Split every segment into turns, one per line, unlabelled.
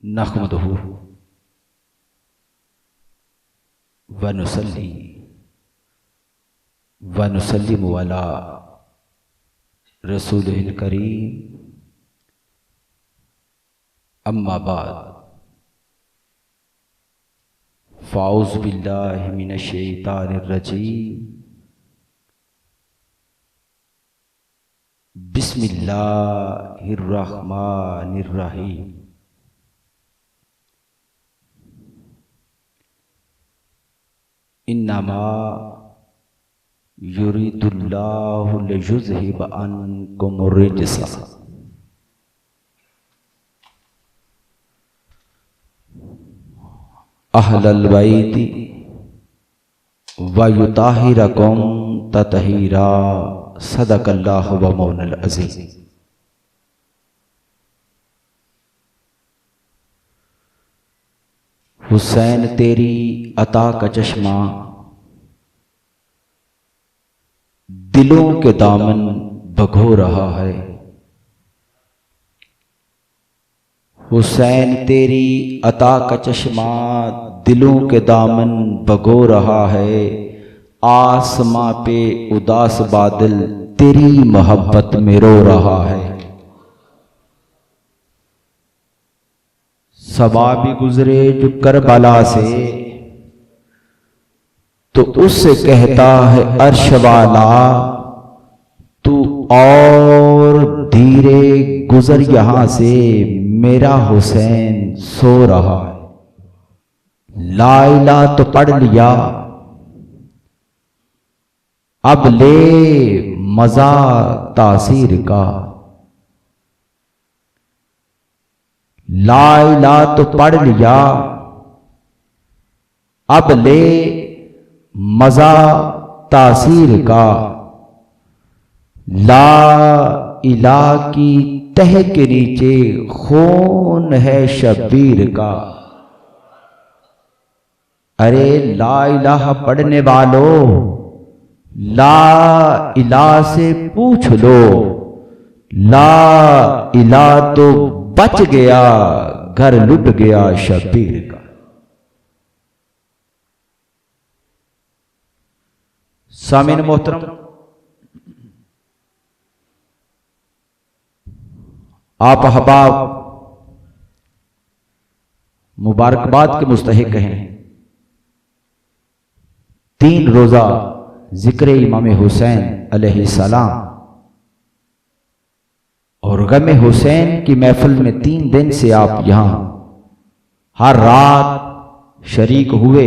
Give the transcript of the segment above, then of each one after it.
नहमदुहु व नुसल्ली व नुसल्लिमु अला रसूलिल करीम, अम्मा बाद, फ़ाउज़ु बिल्लाहि मिनश शैतानिर रजीम, बिस्मिल्लाहिर रहमानिर रहीम। इन्नमा युरीदुल्लाहु लियुज़हिब अन्कुमुर रिज्सा अहलल बैति व युताहिरकुम ततहीरा। सदकल्लाहु व मौलाल अज़ीज़। हुसैन तेरी अता का चश्मा दिलों के दामन भगो रहा है। हुसैन तेरी अता का चश्मा दिलों के दामन भगो रहा है। आसमां पे उदास बादल तेरी मोहब्बत में रो रहा है। सबा भी गुजरे जो करबला से तो उससे कहता है अर्श वाला, तू और धीरे गुजर यहां से, मेरा हुसैन सो रहा है। ला इलाहा तो पढ़ लिया, अब ले मजा तासीर का। ला इलाहा तो पढ़ लिया, अब ले मजा तासीर का। ला इलाहा की तह के नीचे खून है शब्बीर का। अरे ला इलाहा पढ़ने वालों, ला इलाहा से पूछ लो। ला इलाहा तो बच गया, घर लुट गया शब्बीर का। सामीन मोहतरम, आप अहबाब मुबारकबाद के मुस्तहिक हैं। 3 रोजा जिक्र इमाम हुसैन अलैहिस्सलाम और गम हुसैन की महफिल में 3 दिन से आप यहां हर रात शरीक हुए।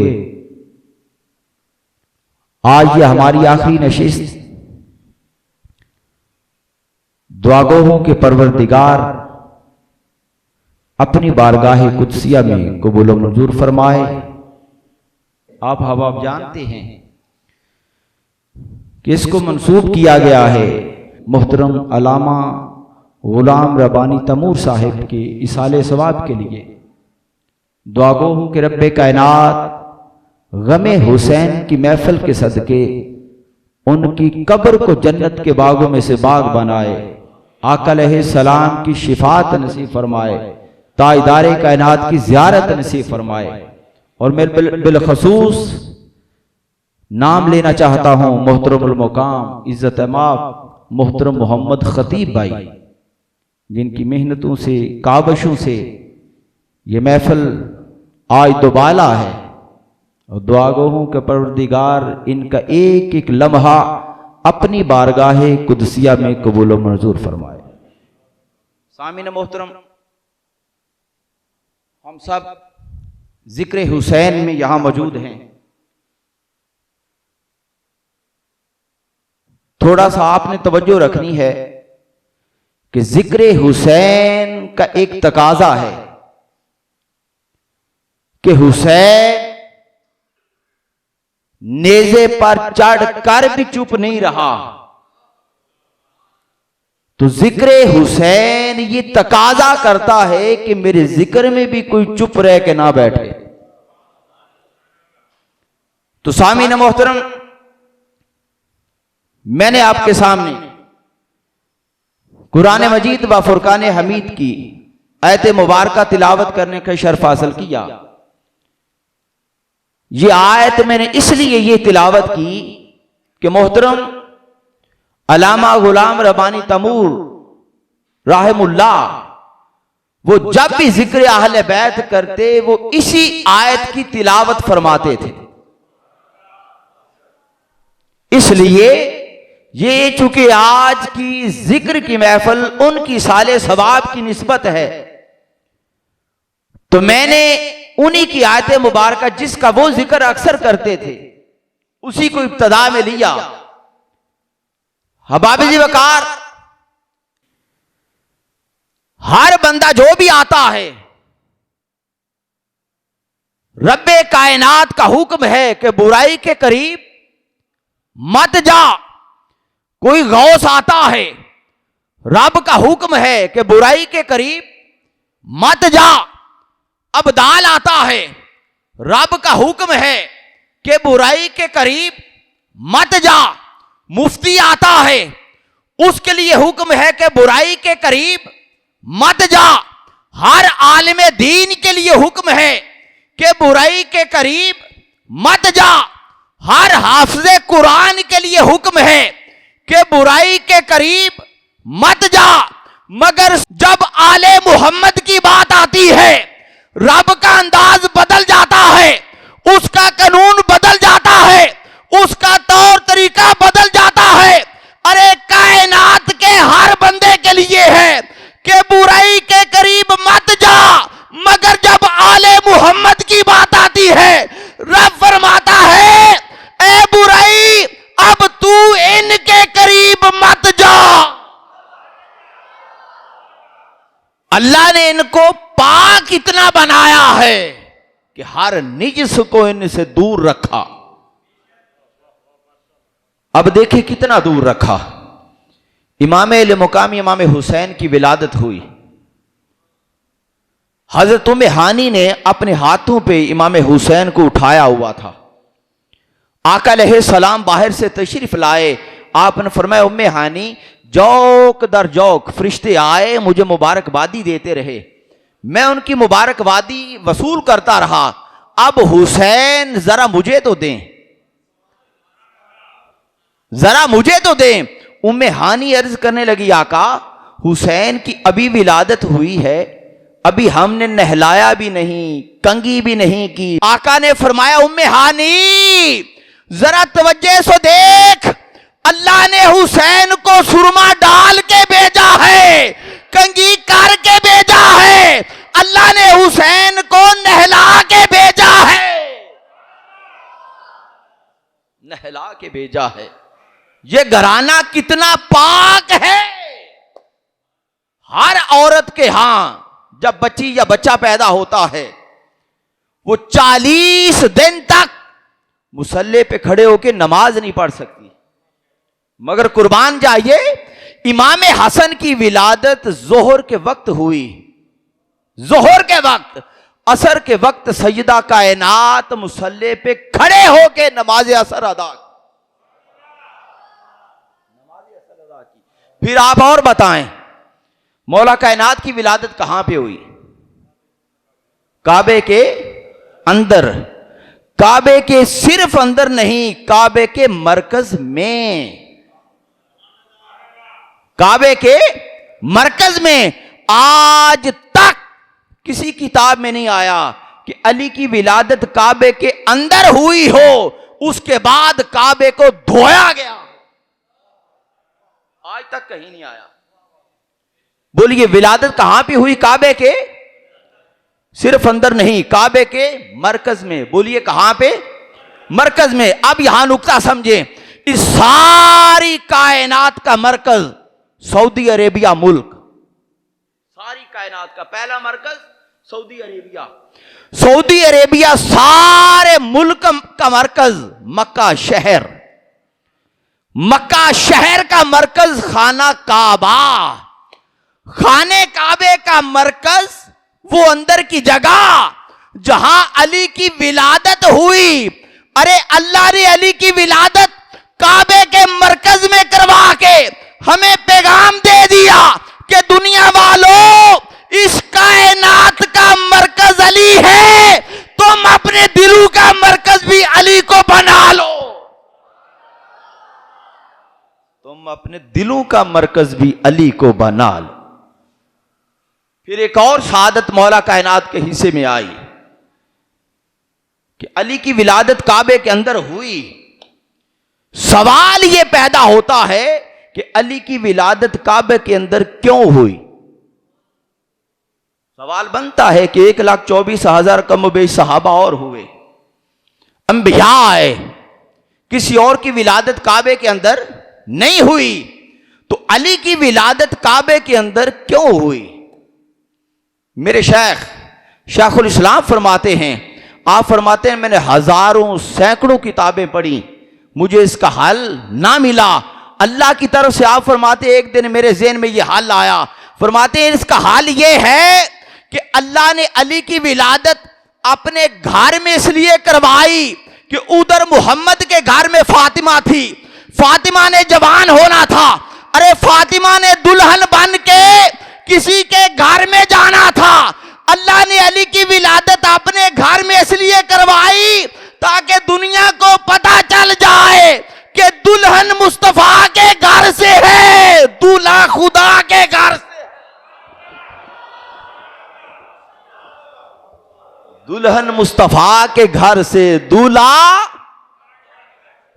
आज यह हमारी आखिरी नशिस्त दुआगोहों के परवरदिगार अपनी बारगाह कुदसिया में कबूल व मंजूर फरमाए। आप हबाब जानते हैं कि इसको मंसूब किया गया है मुहतरम अलामा गुलाम रब्बानी तैमूर साहिब के इसाले सवाब के लिए। दुआगोहों के रब्बे कायनात गमे हुसैन की महफिल के सदके उनकी कब्र को जन्नत के बागों में से बाग बनाए। आका अलैहिस्सलाम की शिफात नसीब फरमाए, ताजदारे कायनात की ज़ियारत नसीब फरमाए। और मैं बिलखसूस नाम लेना चाहता हूं मोहतरमुल मुकाम इज्जत माफ मोहतरम मोहम्मद खतीब भाई, जिनकी मेहनतों से काबशों से ये महफिल आज दोबाला है। और दुआगोहों के परवरदिगार इनका एक एक लम्हा अपनी बारगाह कुदसिया में कबूल व मंजूर फरमाए। सामीन मोहतरम, हम सब जिक्र हुसैन में यहां मौजूद हैं। थोड़ा सा आपने तवज्जो रखनी है कि जिक्र हुसैन का एक तकाजा है कि हुसैन नेज़े पर चढ़कर भी चुप नहीं रहा। तो जिक्र हुसैन ये तकाजा करता है कि मेरे जिक्र में भी कोई चुप रह के ना बैठे। तो सामीन मोहतरम, मैंने आपके सामने कुरान मजीद व फुरकान हमीद की आयत मुबारका तिलावत करने का शर्फ हासिल किया। ये आयत मैंने इसलिए ये तिलावत की कि मोहतरम अल्लामा गुलाम रब्बानी तमूर रहमुल्लाह वो जब भी जिक्र अहले बैत करते वो इसी आयत की तिलावत फरमाते थे। इसलिए ये चूंकि आज की जिक्र की महफिल उनकी साले सवाब की निस्बत है, तो मैंने उन्हीं की आयत मुबारका जिसका वो जिक्र अक्सर करते थे उसी को इब्तदा में लिया। हबाबी जी वकार, हर बंदा जो भी आता है, रब्बे कायनात का हुक्म है कि बुराई के करीब मत जा। कोई गौस आता है, रब का हुक्म है कि बुराई के करीब मत जा। अब्दाल आता है, रब का हुक्म है कि बुराई के करीब मत जा। मुफ्ती आता है, उसके लिए हुक्म है कि बुराई के करीब मत जा। हर आलिम दीन के लिए हुक्म है कि बुराई के करीब मत जा। हर हाफिज़े कुरान के लिए हुक्म है कि बुराई के करीब मत जा। मगर जब आले मोहम्मद की बात आती है, रब का अंदाज बदल जाता है, उसका कानून बदल जाता है, उसका तौर तरीका बदल जाता है। अरे कायनात के हर बंदे के लिए है कि बुराई के करीब मत जा। मगर जब आले मोहम्मद की बात आती है, रब फरमाता है ए बुराई अब तू इनके करीब मत जा। अल्लाह ने इनको पाक इतना बनाया है कि हर निजस को इनसे दूर रखा। अब देखिए कितना दूर रखा। इमाम मुकामी इमाम हुसैन की विलादत हुई। हजरत उम्मे हानी ने अपने हाथों पे इमाम हुसैन को उठाया हुआ था। आका अलैहिस्सलाम बाहर से तशरीफ लाए। आपने फरमाया उम्मे हानी, जौक दर जौक फरिश्ते आए, मुझे मुबारकबादी देते रहे, मैं उनकी मुबारकबादी वसूल करता रहा। अब हुसैन जरा मुझे तो दें, जरा मुझे तो दें। उम्मे हानी अर्ज करने लगी, आका हुसैन की अभी विलादत हुई है, अभी हमने नहलाया भी नहीं, कंगी भी नहीं की। आका ने फरमाया उम्मे हानी जरा तवज्जो से देख, अल्लाह ने हुसैन को सुरमा डाल के भेजा है, कंगी करके भेजा है। अल्लाह ने हुसैन को नहला के भेजा है, नहला के भेजा है। ये घराना कितना पाक है। हर औरत के यहां जब बच्ची या बच्चा पैदा होता है, वो 40 दिन तक मुसल्ले पे खड़े होकर नमाज नहीं पढ़ सकती। मगर कुर्बान जाइए, इमाम हसन की विलादत जोहर के वक्त हुई। जोहर के वक्त, असर के वक्त सैयदा कायनात मुसल्ले पे खड़े होके नमाज असर अदा की। फिर आप और बताएं, मौला कायनात की विलादत कहां पे हुई? काबे के अंदर। काबे के सिर्फ अंदर नहीं, काबे के मरकज में। काबे के मरकज में। आज तक किसी किताब में नहीं आया कि अली की विलादत काबे के अंदर हुई हो, उसके बाद काबे को धोया गया। आज तक कहीं नहीं आया। बोलिए विलादत कहां पे हुई? काबे के सिर्फ अंदर नहीं, काबे के मरकज में। बोलिए कहां पे? मरकज में। अब यहां नुक्ता समझे, इस सारी कायनात का मरकज सऊदी अरेबिया मुल्क। सारी कायनात का पहला मरकज सऊदी अरेबिया। सऊदी अरेबिया सारे मुल्क का मरकज मक्का शहर। मक्का शहर का मरकज खाना काबा। खाने काबे का मरकज वो अंदर की जगह जहां अली की विलादत हुई। अरे अल्लाह ने अली की विलादत काबे के मरकज में करवा के हमें पैगाम दे दिया कि दुनिया वालों, इस दिलों का मरकज भी अली को बना लो। फिर एक और शहादत मौला कायनात के हिस्से में आई कि अली की विलादत काबे के अंदर हुई। सवाल यह पैदा होता है कि अली की विलादत काबे के अंदर क्यों हुई। सवाल बनता है कि 1,24,000 कम बेश सहाबा और हुए, अंबिया आए, किसी और की विलादत काबे के अंदर नहीं हुई, तो अली की विलादत काबे के अंदर क्यों हुई। मेरे शेखुल इस्लाम फरमाते हैं, आप फरमाते हैं मैंने हजारों सैकड़ों किताबें पढ़ी, मुझे इसका हल ना मिला। अल्लाह की तरफ से आप फरमाते एक दिन मेरे ज़हन में यह हल आया। फरमाते हैं इसका हल यह है कि अल्लाह ने अली की विलादत अपने घर में इसलिए करवाई कि उधर मोहम्मद के घर में फातिमा थी, फातिमा ने जवान होना था, अरे फातिमा ने दुल्हन बन के किसी के घर में जाना था। अल्लाह ने अली की विलादत अपने घर में इसलिए करवाई ताकि दुनिया को पता चल जाए कि दुल्हन मुस्तफा के घर से है, दूल्हा खुदा के घर से। दुल्हन मुस्तफा के घर से, दूल्हा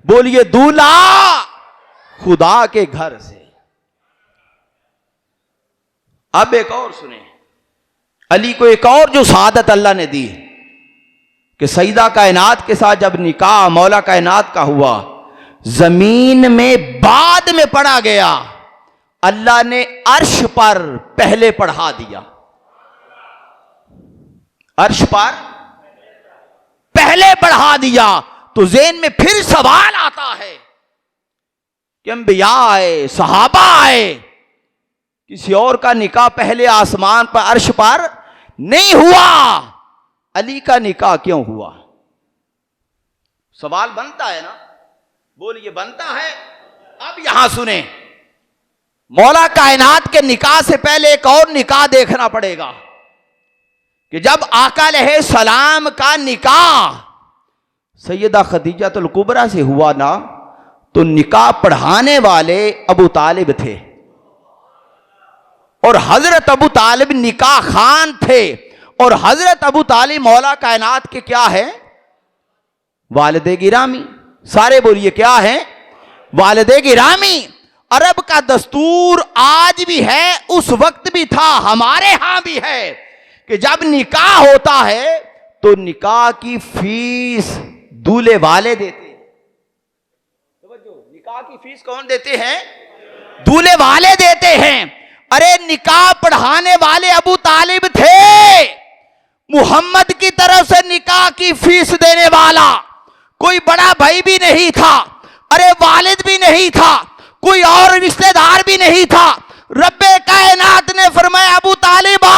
बोलिए दूल्हा खुदा के घर से। अब एक और सुने, अली को एक और जो शहादत अल्लाह ने दी कि सईदा कायनात के साथ जब निकाह मौला कायनात का हुआ, जमीन में बाद में पढ़ा गया, अल्लाह ने अर्श पर पहले पढ़ा दिया। अर्श पर पहले पढ़ा दिया तो ज़हन में फिर सवाल आता है कि अंबिया आए, सहाबा आए, किसी और का निकाह पहले आसमान पर अर्श पर नहीं हुआ, अली का निकाह क्यों हुआ। सवाल बनता है ना, बोलिए बनता है। अब यहां सुने, मौला कायनात के निकाह से पहले एक और निकाह देखना पड़ेगा कि जब आका अलैहिस्सलाम का निकाह सैयदा खदीजातुल कुबरा से हुआ ना, तो निकाह पढ़ाने वाले अबू तालिब थे और हजरत अबू तालिब निकाह खान थे। और हजरत अबू तालिब मौला कायनात के क्या है, वालिदे गिरामी। सारे बोलिए क्या है, वालिदे गिरामी। अरब का दस्तूर आज भी है, उस वक्त भी था, हमारे यहां भी है कि जब निकाह होता है तो निकाह की फीस दूल्हे वाले देते हैं। निकाह की फीस कौन देते हैं, दूल्हे वाले देते हैं। अरे निकाह पढ़ाने वाले अबू तालिब थे, मुहम्मद की तरफ से निकाह की फीस देने वाला कोई बड़ा भाई भी नहीं था, अरे वालिद भी नहीं था, कोई और रिश्तेदार भी नहीं था। रब्बे कायनात ने फरमाया अबू तालिबा,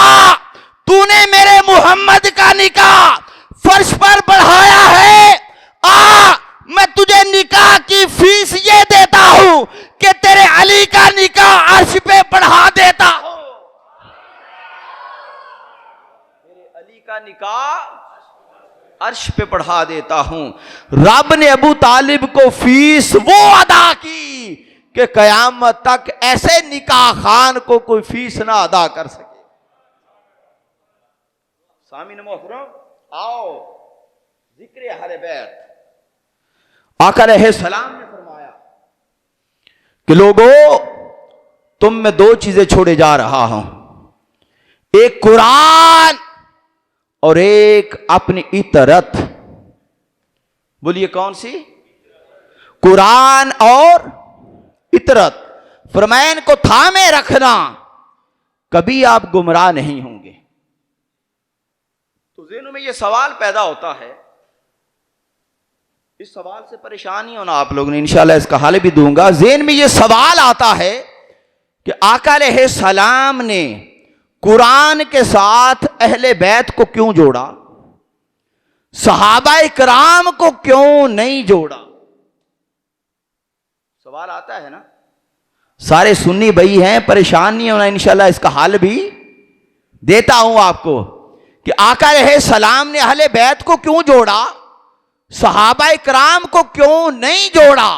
तूने मेरे मुहम्मद का निकाह फर्श पर पढ़ाया है, मैं तुझे निकाह की फीस ये देता हूं कि तेरे अली का निकाह अर्श पे पढ़ा देता हूं। मेरे अली का निकाह अर्श पे पढ़ा देता हूं। रब ने अबू तालिब को फीस वो अदा की कि कयामत तक ऐसे निकाह खान को कोई फीस ना अदा कर सके। सामीन मोहतरम, आओ जिक्र अहले बैत। आका अलैहिस्सलाम ने फरमाया कि लोगों, तुम में दो चीजें छोड़े जा रहा हूं, एक कुरान और एक अपनी इतरत। बोलिए कौन सी, कुरान और इतरत। फरमाया इनको थामे रखना, कभी आप गुमराह नहीं होंगे। तो ज़हन में यह सवाल पैदा होता है, इस सवाल से परेशान नहीं होना आप लोगों ने, इंशाल्लाह इसका हल भी दूंगा। ज़हन में यह सवाल आता है कि आका अलैहिस्सलाम ने कुरान के साथ अहले बैत को क्यों जोड़ा, सहाबा इकराम को क्यों नहीं जोड़ा। सवाल आता है ना। सारे सुन्नी भाई हैं, परेशान नहीं होना, इंशाल्लाह इसका हल भी देता हूं आपको कि आका अलैहिस्सलाम ने अहले बैत को क्यों जोड़ा, सहाबा इकराम को क्यों नहीं जोड़ा।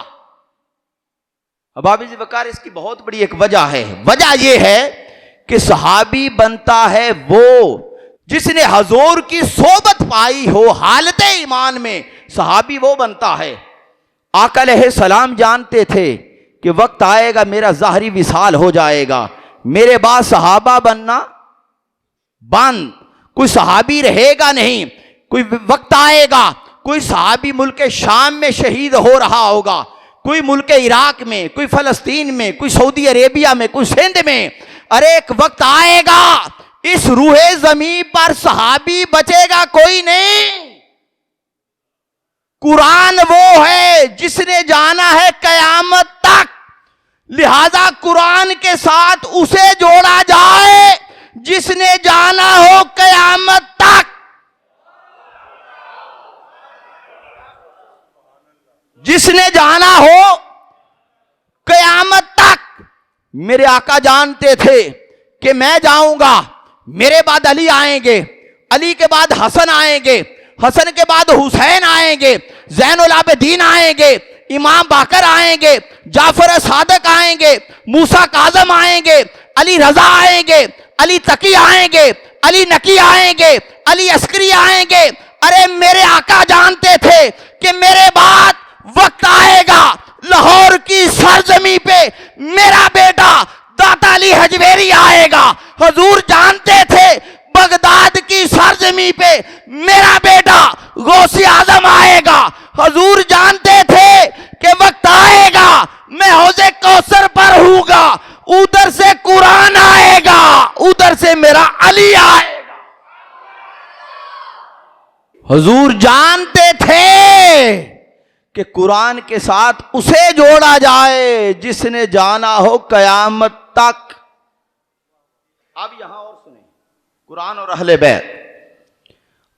अब हाफिज वकार इसकी बहुत बड़ी एक वजह है। वजह यह है कि सहाबी बनता है वो जिसने हजूर की सोबत पाई हो हालत ईमान में, सहाबी वो बनता है। आका अलैहिस्सलाम जानते थे कि वक्त आएगा मेरा ज़ाहरी विसाल हो जाएगा, मेरे बाद सहाबा बनना बंद, कोई सहाबी रहेगा नहीं। कोई वक्त आएगा कोई सहाबी मुल्क शाम में शहीद हो रहा होगा, कोई मुल्क इराक में, कोई फलस्तीन में, कोई सऊदी अरेबिया में, कोई सिंध में। अरे एक वक्त आएगा इस रूहे जमीन पर सहाबी बचेगा कोई नहीं। कुरान वो है जिसने जाना है कयामत तक, लिहाजा कुरान के साथ उसे जोड़ा जाए जिसने जाना हो कयामत तक। जिसने जाना हो कयामत तक। मेरे आका जानते थे कि मैं जाऊंगा, मेरे बाद अली आएंगे, अली के बाद हसन आएंगे, हसन के बाद हुसैन आएंगे, ज़ैनुल आबिदीन आएंगे, इमाम बाकर आएंगे, जाफर सादक आएंगे, मूसा काज़म आएंगे, अली रजा आएंगे, अली तकी आएंगे, अली नकी आएंगे, अली अस्करी आएंगे। अरे मेरे आका जानते थे कि मेरे बाद वक्त आएगा लाहौर की सरजमी पे मेरा बेटा दाता अली हजवेरी आएगा। हुजूर जानते थे बगदाद की सरजमी पे मेरा बेटा गौसे आजम आएगा। हुजूर जानते थे कि वक्त आएगा मैं हौजे कौसर पर हूँगा, उधर से कुरान आएगा, उधर से मेरा अली आएगा। हुजूर जानते थे कि कुरान के साथ उसे जोड़ा जाए जिसने जाना हो कयामत तक। अब यहां और सुने कुरान और अहले बैत।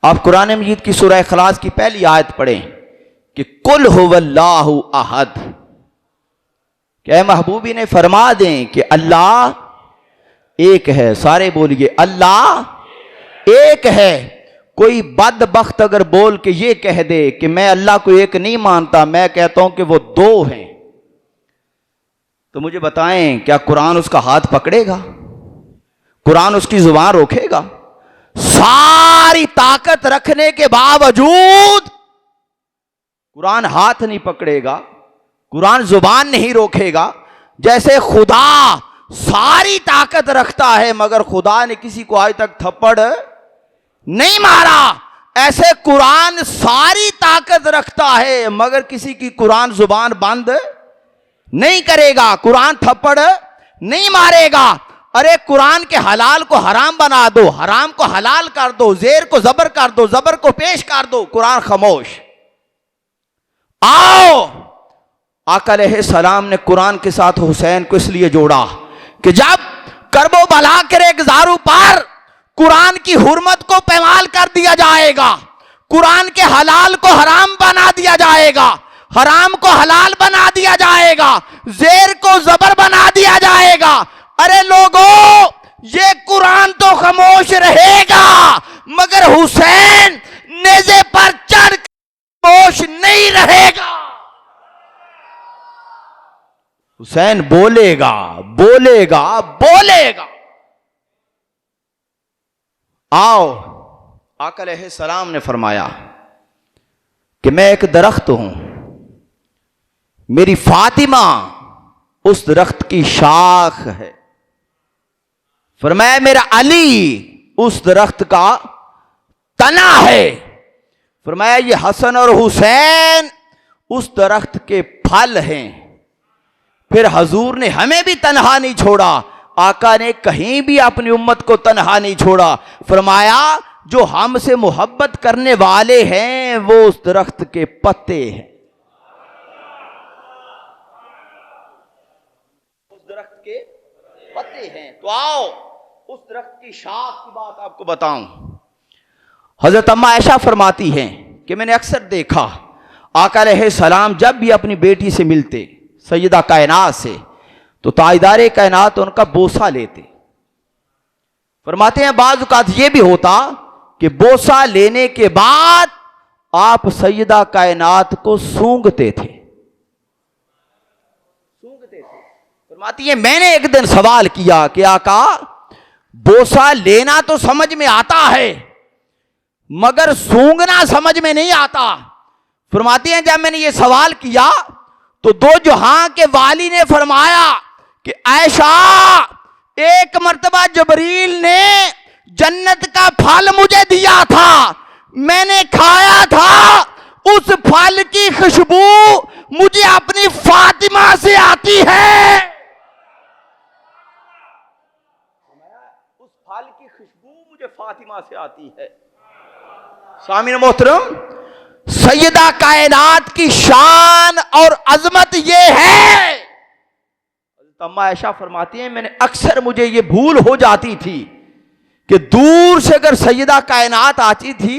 आप कुरान मजीद की सूरह इखलास की पहली आयत पढ़ें कि कुल हुवल्लाहु अहद। क्या महबूबी ने फरमा दें कि अल्लाह एक है। सारे बोलिए अल्लाह एक है। कोई बदबख्त अगर बोल के ये कह दे कि मैं अल्लाह को एक नहीं मानता, मैं कहता हूं कि वो दो हैं, तो मुझे बताएं क्या कुरान उसका हाथ पकड़ेगा? कुरान उसकी जुबान रोकेगा? सारी ताकत रखने के बावजूद कुरान हाथ नहीं पकड़ेगा, कुरान जुबान नहीं रोकेगा। जैसे खुदा सारी ताकत रखता है मगर खुदा ने किसी को आज तक थप्पड़ नहीं मारा, ऐसे कुरान सारी ताकत रखता है मगर किसी की कुरान जुबान बंद नहीं करेगा, कुरान थप्पड़ नहीं मारेगा। अरे कुरान के हलाल को हराम बना दो, हराम को हलाल कर दो, जेर को जबर कर दो, जबर को पेश कर दो, कुरान खामोश। आओ आका अलैहिस्सलाम ने कुरान के साथ हुसैन को इसलिए जोड़ा कि जब करबो बला करे गुजारू पर कुरान की हुर्मत को पैमाल कर दिया जाएगा, कुरान के हलाल को हराम बना दिया जाएगा, हराम को हलाल बना दिया जाएगा, जेर को जबर बना दिया जाएगा। अरे लोगों ये कुरान तो खामोश रहेगा मगर हुसैन नेज़े पर चढ़ खामोश नहीं रहेगा। हुसैन बोलेगा बोलेगा बोलेगा। आओ आका अलैहिस्सलाम ने फरमाया कि मैं एक दरख्त हूं, मेरी फातिमा उस दरख्त की शाख है। फरमाया मेरा अली उस दरख्त का तना है। फरमाया ये हसन और हुसैन उस दरख्त के फल हैं। फिर हजूर ने हमें भी तन्हा नहीं छोड़ा, आका ने कहीं भी अपनी उम्मत को तन्हा नहीं छोड़ा। फरमाया जो हमसे मोहब्बत करने वाले हैं वो उस दरख्त के पत्ते हैं, उस दरख्त के पत्ते हैं। तो आओ उस दरख्त की शाख की बात आपको बताऊं। हजरत अम्मा आयशा फरमाती हैं कि मैंने अक्सर देखा आका अलैहिस्सलाम जब भी अपनी बेटी से मिलते सैयदा कायनात से तो ताजदारे कायनात उनका बोसा लेते। फरमाते हैं बाज़ औक़ात ये भी होता कि बोसा लेने के बाद आप सैयदा कायनात को सूंघते थे, सूंघते थे। फरमाती है मैंने एक दिन सवाल किया कि आका बोसा लेना तो समझ में आता है मगर सूंघना समझ में नहीं आता। फरमाती हैं जब मैंने ये सवाल किया तो दो जहां के वाली ने फरमाया कि ऐशा एक मर्तबा जबरील ने जन्नत का फल मुझे दिया था, मैंने खाया था, उस फल की खुशबू मुझे अपनी फातिमा से आती है। उस फल की खुशबू मुझे फातिमा से आती है। सामीन मोहतरम, सैयदा कायनात की शान और अजमत ये है। अम्मा आयशा फरमाती हैं मैंने अक्सर मुझे ये भूल हो जाती थी कि दूर से अगर सैयदा कायनात आती थी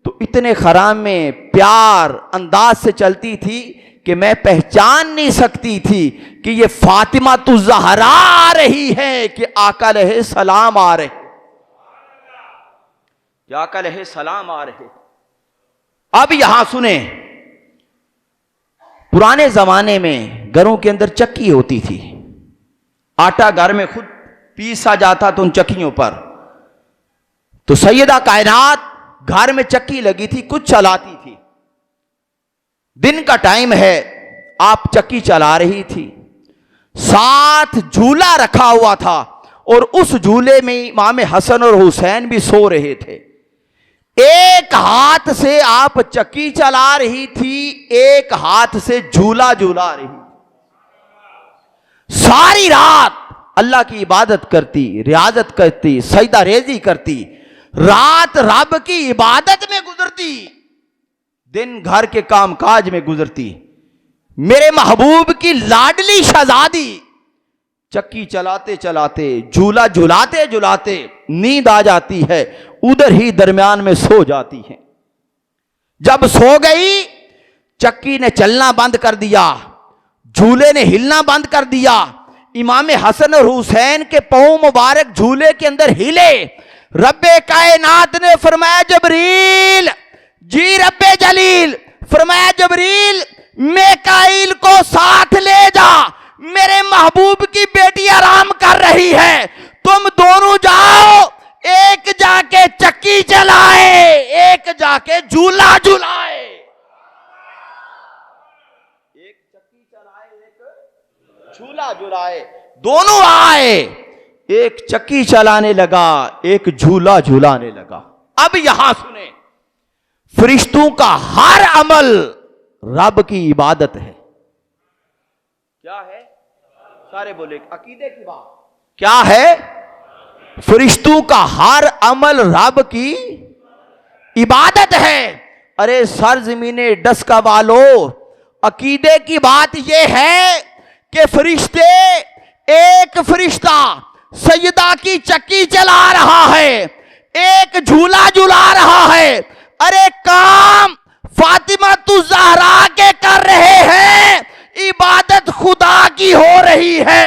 तो इतने खराम में प्यार अंदाज से चलती थी कि मैं पहचान नहीं सकती थी कि ये फातिमा तु ज़हरा आ रही है कि आका अलैहि सलाम आ रहे, क्या आका अलैहि सलाम आ रहे। अब यहां सुने, पुराने जमाने में घरों के अंदर चक्की होती थी, आटा घर में खुद पीसा जाता तो उन चक्कियों पर। तो सैयदा कायनात घर में चक्की लगी थी, कुछ चलाती थी। दिन का टाइम है, आप चक्की चला रही थी, साथ झूला रखा हुआ था और उस झूले में इमाम हसन और हुसैन भी सो रहे थे। एक हाथ से आप चक्की चला रही थी, एक हाथ से झूला झूला रही। सारी रात अल्लाह की इबादत करती, रियाजत करती, सजदा रेजी करती, रात रब की इबादत में गुजरती, दिन घर के कामकाज में गुजरती। मेरे महबूब की लाडली शहजादी चक्की चलाते चलाते, झूला झुलाते झुलाते नींद आ जाती है, उधर ही दरमियान में सो जाती है। जब सो गई, चक्की ने चलना बंद कर दिया, झूले ने हिलना बंद कर दिया। इमाम हसन और हुसैन के पांव मुबारक झूले के अंदर हिले। रब्बे कायनात ने फरमाया जबरील, जी रब्बे जलील, फरमाया जबरील मेकाइल को साथ ले जा, मेरे महबूब की बेटी आराम कर रही है, तुम दोनों जाओ, एक जाके चक्की चलाए, एक जाके झूला झुलाए। एक चक्की चलाए, एक झूला झुलाए, दोनों आए, एक चक्की चलाने लगा, एक झूला झुलाने लगा। अब यहां सुने, फरिश्तों का हर अमल रब की इबादत है। क्या है? सारे बोले अकीदे की बात। क्या है? फरिश्तों का हर अमल रब की इबादत है। अरे सर जमीने डसका वालों, अकीदे की बात यह है कि फरिश्ते, एक फरिश्ता सैयदा की चक्की चला रहा है, एक झूला झुला रहा है। अरे काम फातिमा तु ज़हरा के कर रहे हैं, इबादत खुदा की हो रही है।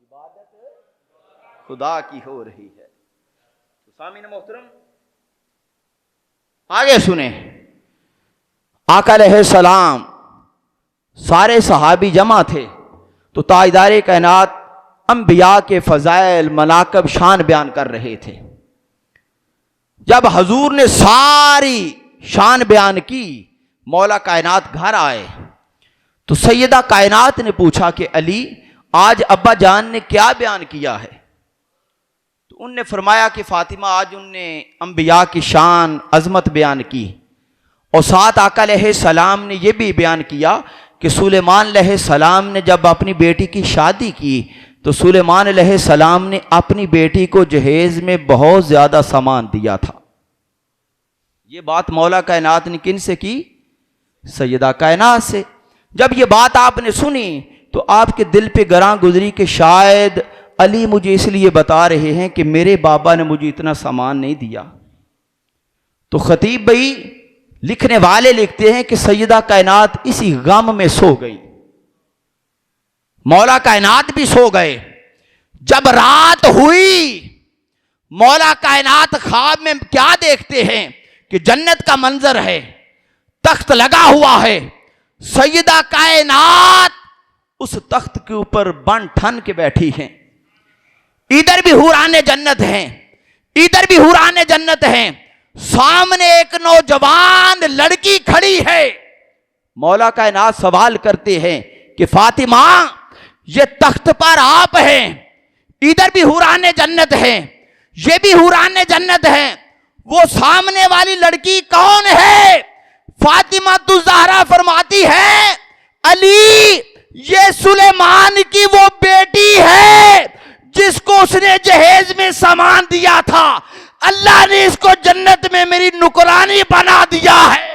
इबादत खुदा की हो रही है। तो सामीन मोहतरम, आगे सुने, आका अलैहिस्सलाम, सारे सहाबी जमा थे तो ताजदारे कायनात अंबिया के फजाइल मनाकब शान बयान कर रहे थे। जब हजूर ने सारी शान बयान की, मौला कायनात घर आए तो सैयदा कायनात ने पूछा कि अली आज अब्बा जान ने क्या बयान किया है। तो उनने फरमाया कि फातिमा आज उनने अंबिया की शान अजमत बयान की और साथ आका अलैहिस्सलाम ने यह भी बयान किया कि सुलेमान अलैहिस्सलाम ने जब अपनी बेटी की शादी की तो सुलेमान अलैहिस्सलाम ने अपनी बेटी को जहेज में बहुत ज्यादा सामान दिया था। ये बात मौला कायनात ने किन से की? सैयदा कायनात से। जब ये बात आपने सुनी तो आपके दिल पे गरां गुजरी कि शायद अली मुझे इसलिए बता रहे हैं कि मेरे बाबा ने मुझे इतना सामान नहीं दिया। तो खतीब भाई, लिखने वाले लिखते हैं कि सैयदा कायनात इसी गम में सो गई, मौला कायनात भी सो गए। जब रात हुई, मौला कायनात ख्वाब में क्या देखते हैं कि जन्नत का मंजर है, तख्त लगा हुआ है, सैयदा कायनात उस तख्त के ऊपर बन ठन के बैठी हैं। इधर भी हुराने जन्नत हैं, इधर भी हुराने जन्नत हैं। सामने एक नौजवान लड़की खड़ी है। मौला कायनात सवाल करते हैं कि फातिमा, ये तख्त पर आप हैं, इधर भी हुराने जन्नत हैं, ये भी हुराने जन्नत हैं, वो सामने वाली लड़की कौन है? फातिमा तु ज़हरा फरमाती है, अली, ये सुलेमान की वो बेटी है जिसको उसने जहेज में सामान दिया था। अल्लाह ने इसको जन्नत में मेरी नुकरानी बना दिया है।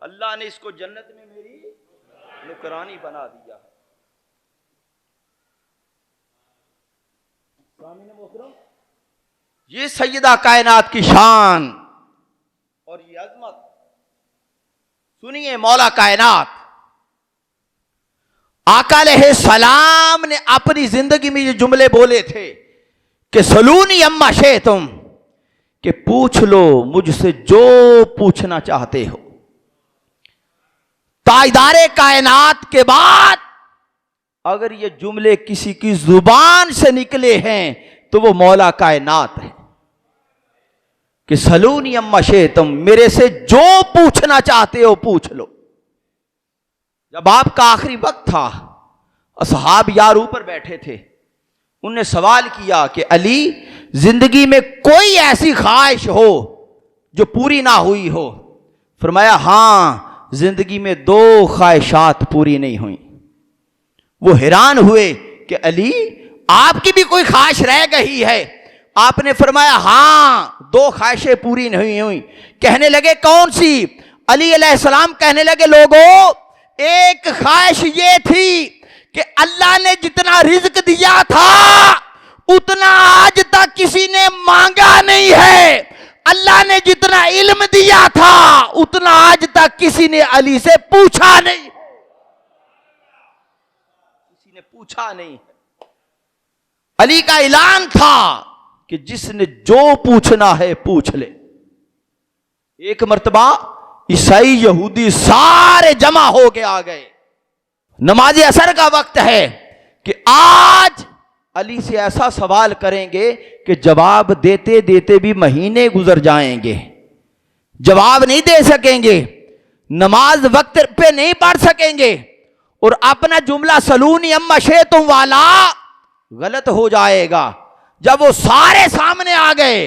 अल्लाह ने इसको जन्नत में मेरी नुकरानी बना दिया है। ये सैयदा कायनात की शान और ये अजमत सुनिए। मौला कायनात आका अलैहिस्सलाम ने अपनी जिंदगी में ये जुमले बोले थे कि सलूनी अम्मा शे तुम, कि पूछ लो मुझसे जो पूछना चाहते हो। ताजदारे कायनात के बाद अगर ये जुमले किसी की जुबान से निकले हैं तो वो मौला कायनात है कि सलूनी अम्मा शे तुम, मेरे से जो पूछना चाहते हो पूछ लो। जब आपका आखिरी वक्त था, असहाब यार ऊपर बैठे थे, उनने सवाल किया कि अली, जिंदगी में कोई ऐसी ख्वाहिश हो जो पूरी ना हुई हो? फरमाया, हां, जिंदगी में 2 ख्वाहिशात पूरी नहीं हुई। वो हैरान हुए कि अली, आपकी भी कोई ख्वाहिश रह गई है? आपने फरमाया, हां, 2 ख्वाहिशें पूरी नहीं हुई। कहने लगे, कौन सी? अली अलैहिस्सलाम कहने लगे, लोगों, एक ख्वाहिश ये थी कि अल्लाह ने जितना रिज्क दिया था उतना आज तक किसी ने मांगा नहीं है। अल्लाह ने जितना इल्म दिया था उतना आज तक किसी ने अली से पूछा नहीं, किसी ने पूछा नहीं। अली का ऐलान था कि जिसने जो पूछना है पूछ ले। एक मर्तबा ईसाई यहूदी सारे जमा हो के आ गए। नमाज असर का वक्त है कि आज अली से ऐसा सवाल करेंगे कि जवाब देते देते भी महीने गुजर जाएंगे, जवाब नहीं दे सकेंगे, नमाज वक्त पे नहीं पढ़ सकेंगे और अपना जुमला सलूनी अम्मा शे तुम वाला गलत हो जाएगा। जब वो सारे सामने आ गए,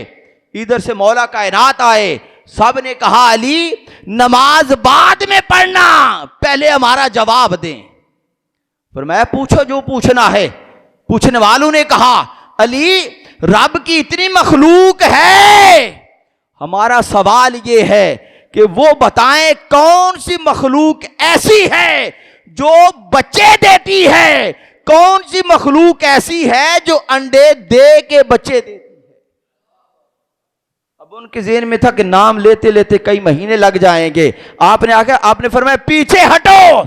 इधर से मौला कायनात आए, सब ने कहा, अली, नमाज बाद में पढ़ना, पहले हमारा जवाब दें। फरमाया, पूछो जो पूछना है। पूछने वालों ने कहा, अली, रब की इतनी मखलूक है, हमारा सवाल ये है कि वो बताएं कौन सी मखलूक ऐसी है जो बच्चे देती है, कौन सी मखलूक ऐसी है जो अंडे दे के बच्चे देती है। अब उनके ज़हन में था कि नाम लेते लेते कई महीने लग जाएंगे। आपने फरमाया, पीछे हटो,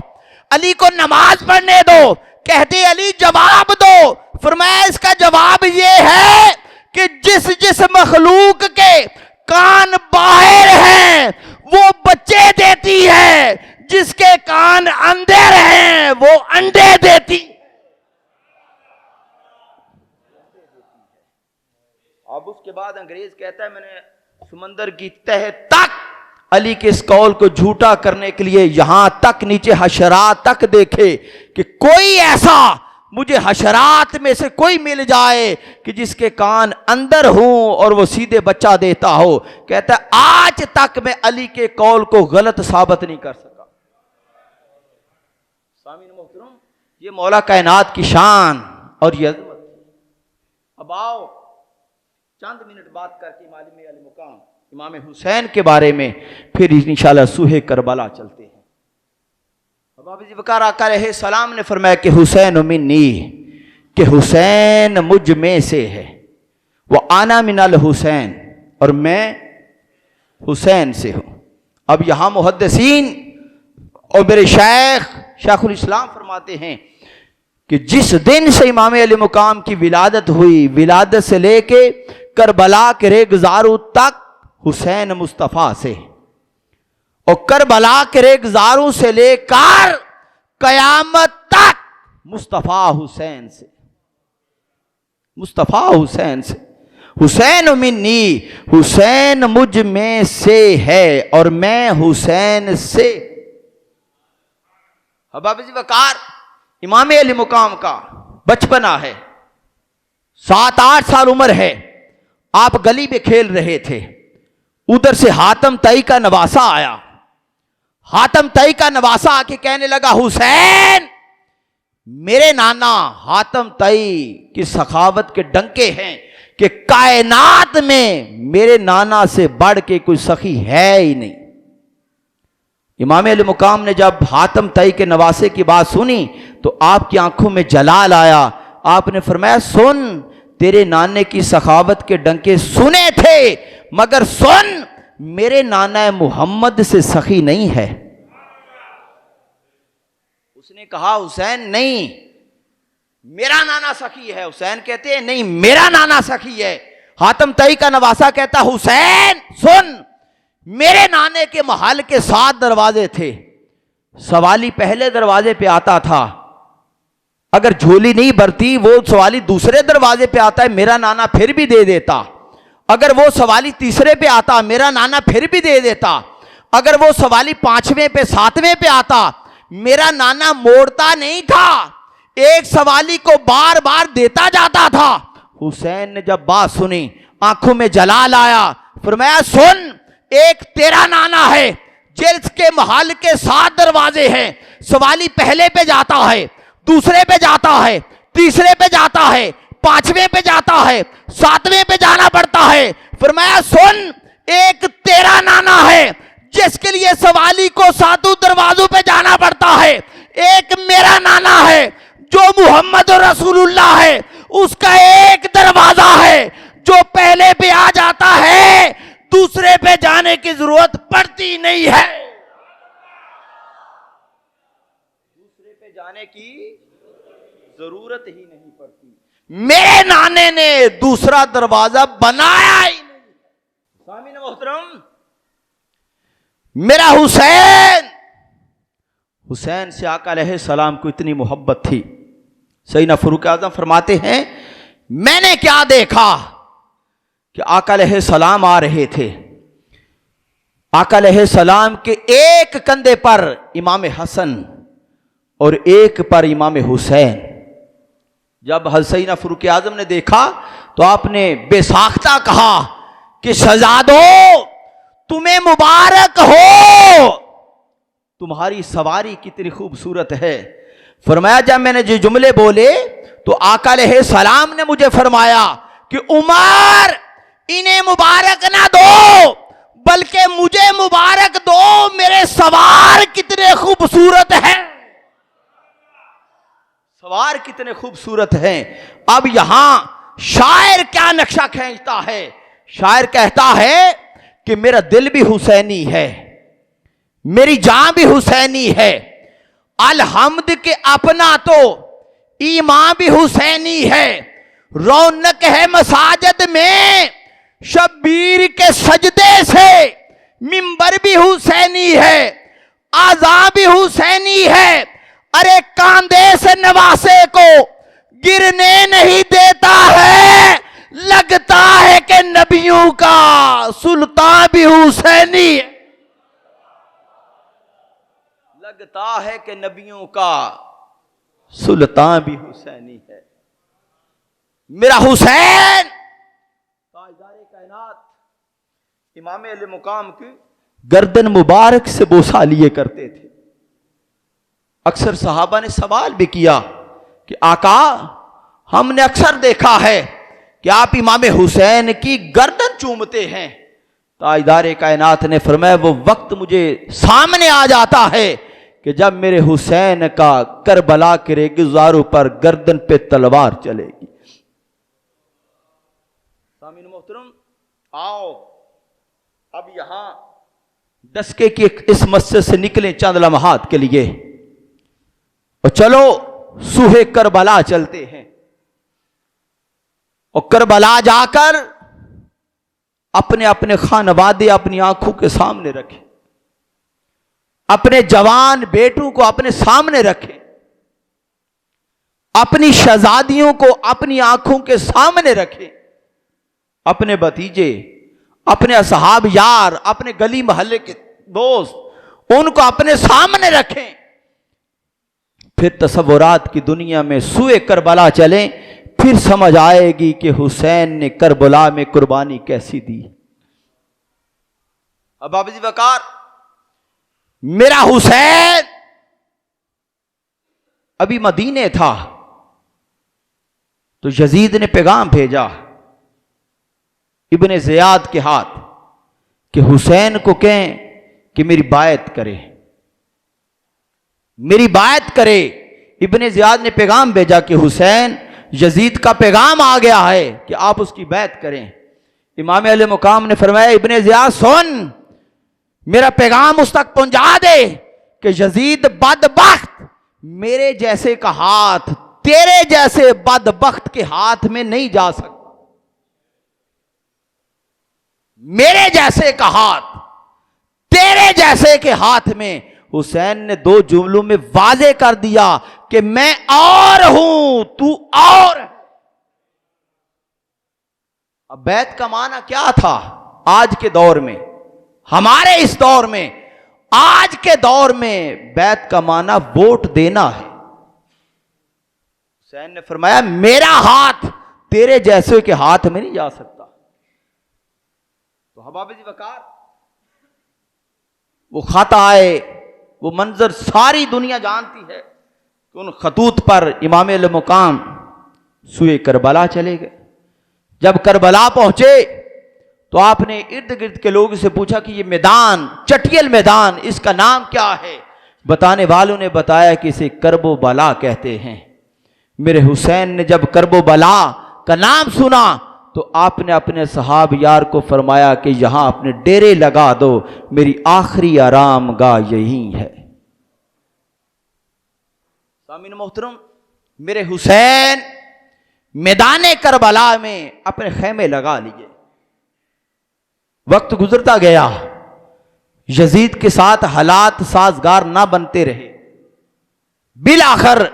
अली को नमाज पढ़ने दो। कहते, अली जवाब दो। फरमाया, इसका जवाब ये है कि जिस जिस मखलूक के कान बाहर हैं वो बच्चे देती है, जिसके कान अंदर हैं वो अंडे देती। अब उसके बाद अंग्रेज कहता है, मैंने समंदर की तह तक अली के इस कौल को झूठा करने के लिए यहां तक नीचे हशरात तक देखे कि कोई ऐसा मुझे हशरात में से कोई मिल जाए कि जिसके कान अंदर हो और वो सीधे बच्चा देता हो। कहता है, आज तक मैं अली के कौल को गलत साबित नहीं कर सका। सामीन मोहतरम, ये मौला कायनात की शान और ये अज़मत। अब आओ चंद मिनट बात करके मालिम अल मुकाम इमाम हुसैन के बारे में, फिर इंशाअल्लाह सूहे करबला चलते हैं। वकार आका अलैहिस्सलाम ने फरमाया कि हुसैन मिन्नी, कि हुसैन मुझ में से है, वह आना मिनल हुसैन, और मैं हुसैन से हूं। अब यहां मुहद्दिसीन और मेरे शेखुल इस्लाम फरमाते हैं कि जिस दिन से इमाम अली मुकाम की विलादत हुई, विलादत से लेके करबला के रेगुजारू तक हुसैन मुस्तफ़ा से, और करबला के रेगजारों से लेकर कयामत तक मुस्तफ़ा हुसैन से, मुस्तफ़ा हुसैन से। हुसैन मिन्नी, हुसैन मुझ में से है और मैं हुसैन से। हबाब वकार इमाम अली मुकाम का बचपना है, 7-8 साल उम्र है। आप गली में खेल रहे थे, उधर से हातम तई का नवासा आया। हातम तई का नवासा आके कहने लगा, हुसैन मेरे नाना हातम तई की सखावत के डंके हैं कि कायनात में मेरे नाना से बढ़ के कोई सखी है ही नहीं। इमाम अली मुकाम ने जब हातम तई के नवासे की बात सुनी तो आपकी आंखों में जलाल आया। आपने फरमाया, सुन, तेरे नाने की सखावत के डंके सुने थे, मगर सुन, मेरे नाना मोहम्मद से सखी नहीं है। उसने कहा, हुसैन नहीं, मेरा नाना सखी है। हुसैन कहते हैं, नहीं, मेरा नाना सखी है। हातम तई का नवासा कहता, हुसैन सुन, मेरे नाने के महल के 7 दरवाजे थे। सवाली पहले दरवाजे पे आता था, अगर झोली नहीं भरती वो सवाली दूसरे दरवाजे पे आता है, मेरा नाना फिर भी दे देता। अगर वो सवाली तीसरे पे आता, मेरा नाना फिर भी दे देता। अगर वो सवाली 5वें पे 7वें पे आता, मेरा नाना मोड़ता नहीं था, एक सवाली को बार बार देता जाता था। हुसैन ने जब बात सुनी, आंखों में जलाल आया। फरमाया, सुन, एक तेरा नाना है जिसके महल के 7 दरवाजे हैं। सवाली पहले पे जाता है, दूसरे पे जाता है, तीसरे पे जाता है, 5वें पे जाता है, 7वें पे जाना पड़ता है। फरमाया, सुन, एक तेरा नाना है जिसके लिए सवाली को 7 दरवाजों पे जाना पड़ता है। एक मेरा नाना है जो मोहम्मद रसूलुल्लाह है, उसका एक दरवाजा है जो पहले पे आ जाता है, दूसरे पे जाने की जरूरत पड़ती नहीं है। दूसरे पे जाने की जरूरत ही नहीं पड़ती। मेरे नाने ने दूसरा दरवाजा बनाया ही नहीं। सामीन मोहतरम, मेरा हुसैन, हुसैन से आका अलैहिस्सलाम को इतनी मोहब्बत थी। सैयदना फारूक आज़म फरमाते हैं, मैंने क्या देखा कि आका अलैहिस्सलाम आ रहे थे। आका अलैहिस्सलाम के एक कंधे पर इमाम हसन और एक पर इमाम हुसैन। जब सैयदना फारूक आज़म ने देखा तो आपने बेसाख्ता कहा कि शहजादो, तुम्हें मुबारक हो, तुम्हारी सवारी कितनी खूबसूरत है। फरमाया, जब मैंने जो जुमले बोले तो आका अलैहिस्सलाम ने मुझे फरमाया कि उमर, इन्हें मुबारक ना दो बल्कि मुझे मुबारक दो, मेरे सवार कितने खूबसूरत हैं। सवार कितने खूबसूरत हैं। अब यहां शायर क्या नक्शा खींचता है। शायर कहता है कि मेरा दिल भी हुसैनी है, मेरी जान भी हुसैनी है, अलहम्द के अपना तो ईमान भी हुसैनी है। रौनक है मसाजिद में शब्बीर के सजदे से, मिंबर भी हुसैनी है, आज़ा भी हुसैनी है। अरे कांधे से नवासे को गिरने नहीं देता है, लगता है कि नबियों का सुल्तान भी हुसैनी है। लगता है कि नबियों का सुल्तान भी हुसैनी है। मेरा हुसैन ताजदारे कायनात इमाम अली मुकाम की गर्दन मुबारक से बोसा लिए करते थे। अक्सर सहाबा ने सवाल भी किया कि आका, हमने अक्सर देखा है कि आप इमाम हुसैन की गर्दन चूमते हैं। ताजदारे कायनात ने फरमाया, वो वक्त मुझे सामने आ जाता है कि जब मेरे हुसैन का करबला के रेगिज़ारों पर गर्दन पे तलवार चलेगी। सामीन मोहतरम, आओ अब यहां डस्के की इस मस्जिद से निकले चंद लम्हात के लिए और चलो सूहे करबला चलते हैं और करबला जाकर अपने अपने खानवादे अपनी आंखों के सामने रखें। अपने जवान बेटों को अपने सामने रखें, अपनी शहजादियों को अपनी आंखों के सामने रखें, अपने भतीजे, अपने असहाब यार, अपने गली मोहल्ले के दोस्त, उनको अपने सामने रखें। फिर तसव्वुरात की दुनिया में सूए करबला चलें, फिर समझ आएगी कि हुसैन ने करबला में कुर्बानी कैसी दी। अब बाबा जी वकार, मेरा हुसैन अभी मदीने था तो यजीद ने पैगाम भेजा इब्ने ज़ियाद के हाथ कि हुसैन को कहें कि मेरी बायत करे, मेरी बायत करे। इब्ने ज़ियाद ने पैगाम भेजा कि हुसैन, यजीद का पैगाम आ गया है कि आप उसकी बैत करें। इमाम अहले मुकाम ने फरमाया, इब्ने ज़ियाद सुन, मेरा पैगाम उस तक पहुंचा दे कि यजीद बदबख्त मेरे जैसे का हाथ तेरे जैसे बदबख्त के हाथ में नहीं जा सकता। मेरे जैसे का हाथ तेरे जैसे के हाथ में। हुसैन ने दो जुमलों में वाजे कर दिया कि मैं और हूं, तू और। अब बैत का माना क्या था आज के दौर में, हमारे इस दौर में, आज के दौर में बैत का माना वोट देना है। हुसैन ने फरमाया, मेरा हाथ तेरे जैसे के हाथ में नहीं जा सकता। तो हबाब जी वकार वो खत आए, वो मंजर सारी दुनिया जानती है कि उन खतूत पर इमाम अल मुकाम सूए करबला चले गए। जब करबला पहुंचे तो आपने इर्द गिर्द के लोगों से पूछा कि ये मैदान, चटियल मैदान, इसका नाम क्या है? बताने वालों ने बताया कि इसे करबो बला कहते हैं। मेरे हुसैन ने जब करबो बला का नाम सुना तो आपने अपने सहाब यार को फरमाया कि यहां अपने डेरे लगा दो, मेरी आखिरी आराम गाह यही है। सामीन मोहतरम, मेरे हुसैन मैदाने करबला में अपने खेमे लगा लिए। वक्त गुजरता गया, यजीद के साथ हालात साजगार ना बनते रहे। बिलाखिर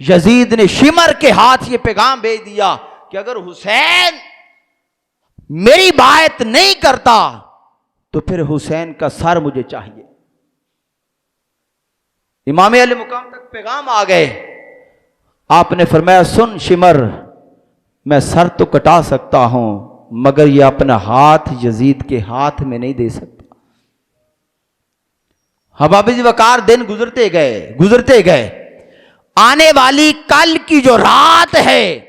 यजीद ने शिमर के हाथ ये पैगाम भेज दिया कि अगर हुसैन मेरी बात नहीं करता तो फिर हुसैन का सर मुझे चाहिए। इमाम अली मुकाम तक पैगाम आ गए। आपने फरमाया, सुन शिमर, मैं सर तो कटा सकता हूं मगर ये अपना हाथ यजीद के हाथ में नहीं दे सकता। हबाबिज वकार दिन गुजरते गए। आने वाली कल की जो रात है,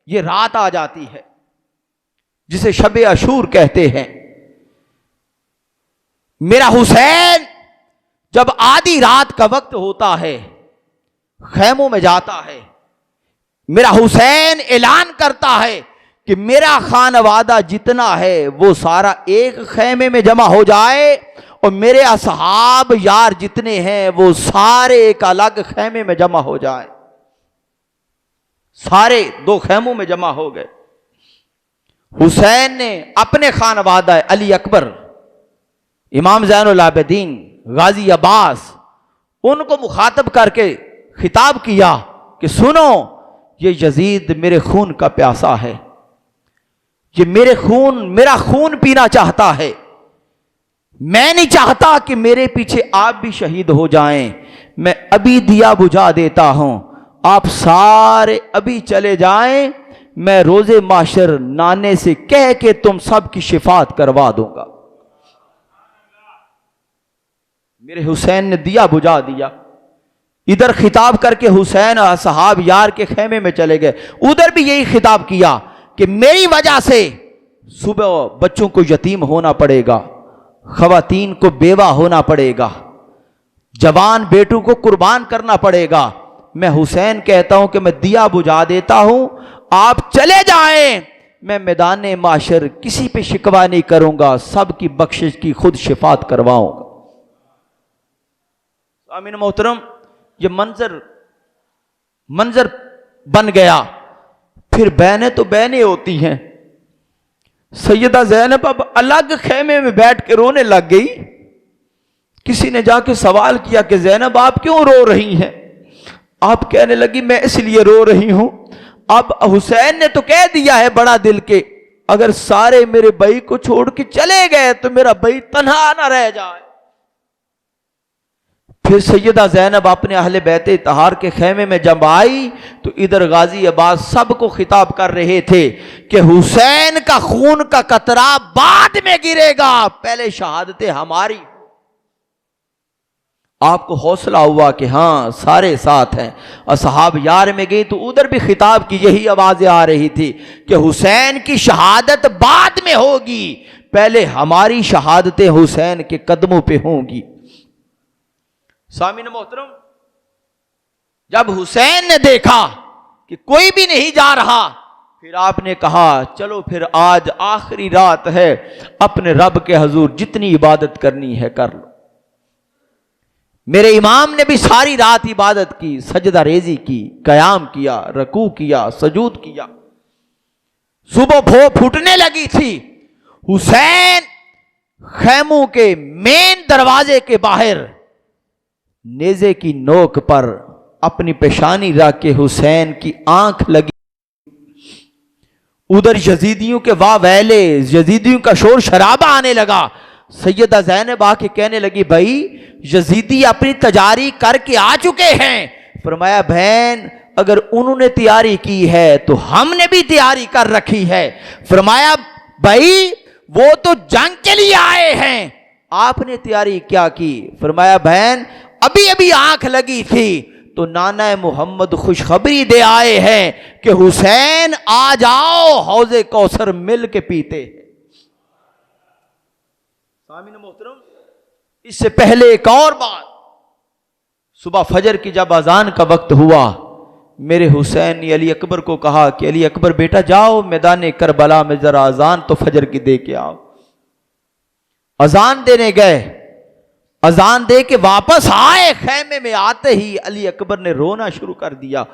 ये रात आ जाती है जिसे शबे अशूर कहते हैं। मेरा हुसैन जब आधी रात का वक्त होता है, खैमों में जाता है, मेरा हुसैन ऐलान करता है कि मेरा खानवादा जितना है वो सारा एक खैमे में जमा हो जाए और मेरे असहाब यार जितने हैं वो सारे एक अलग खैमे में जमा हो जाए। सारे दो खैमों में जमा हो गए। हुसैन ने अपने खानवादा अली अकबर, इमाम ज़ैनुल आबिदीन, गाजी अब्बास, उनको मुखातब करके खिताब किया कि सुनो, ये यजीद मेरे खून का प्यासा है, ये मेरा खून पीना चाहता है। मैं नहीं चाहता कि मेरे पीछे आप भी शहीद हो जाएं। मैं अभी दिया बुझा देता हूं, आप सारे अभी चले जाएं, मैं रोजे माशर नाने से कह के तुम सब की शिफात करवा दूंगा। मेरे हुसैन ने दिया बुझा दिया। इधर खिताब करके हुसैन और सहाब यार के खेमे में चले गए। उधर भी यही खिताब किया कि मेरी वजह से सुबह बच्चों को यतीम होना पड़ेगा, खवातीन को बेवा होना पड़ेगा, जवान बेटों को कुर्बान करना पड़ेगा। मैं हुसैन कहता हूं कि मैं दिया बुझा देता हूं, आप चले जाएं, मैं मैदान माशर किसी पे शिकवा नहीं करूंगा, सबकी बख्शिश की खुद शिफात करवाऊंगा। आमीन मोहतरम, ये मंजर बन गया। फिर बहनें तो बहनें होती हैं। सैयदा ज़ैनब अब अलग खेमे में बैठ के रोने लग गई किसी ने जाके सवाल किया कि ज़ैनब आप क्यों रो रही हैं? आप कहने लगी मैं इसलिए रो रही हूं, अब हुसैन ने तो कह दिया है बड़ा दिल के, अगर सारे मेरे भाई को छोड़ के चले गए तो मेरा भाई तन्हा ना रह जाए। फिर सैयदा ज़ैनब अपने अहले बैत इत्तहार के खेमे में जब आई तो इधर गाजी अब्बास सबको खिताब कर रहे थे कि हुसैन का खून का कतरा बाद में गिरेगा, पहले शहादतें हमारी। आपको हौसला हुआ कि हाँ सारे साथ हैं। असहाब यार में गई तो उधर भी खिताब की यही आवाजें आ रही थी कि हुसैन की शहादत बाद में होगी, पहले हमारी शहादतें हुसैन के कदमों पे होंगी। सामीन मोहतरम, जब हुसैन ने देखा कि कोई भी नहीं जा रहा, फिर आपने कहा चलो फिर आज आखिरी रात है, अपने रब के हजूर जितनी इबादत करनी है कर लो। मेरे इमाम ने भी सारी रात इबादत की, सजदा रेजी की, कयाम किया, रकू किया, सजूद किया। सुबह भो फूटने लगी थी, हुसैन खैमों के मेन दरवाजे के बाहर नेज़े की नोक पर अपनी पेशानी रख के हुसैन की आंख लगी। उधर यजीदियों के वाह वैले, यजीदियों का शोर शराबा आने लगा। सैयदा ज़ैनब आके कहने लगी भाई यजीदी अपनी तैयारी करके आ चुके हैं। फरमाया बहन अगर उन्होंने तैयारी की है तो हमने भी तैयारी कर रखी है। फरमाया भाई वो तो जंग के लिए आए हैं, आपने तैयारी क्या की? फरमाया बहन अभी अभी आंख लगी थी तो नाना मोहम्मद खुशखबरी दे आए हैं कि हुसैन आ जाओ, हौजे कौसर मिल के पीते। सामीन मोहतरम, इससे पहले एक और बात, सुबह फजर की जब अजान का वक्त हुआ, मेरे हुसैन ने अली अकबर को कहा कि अली अकबर बेटा जाओ मैदान करबला में जरा अजान तो फजर की दे के आओ। अजान देने गए, अजान दे के वापस आए, खैमे में आते ही अली अकबर ने रोना शुरू कर दिया।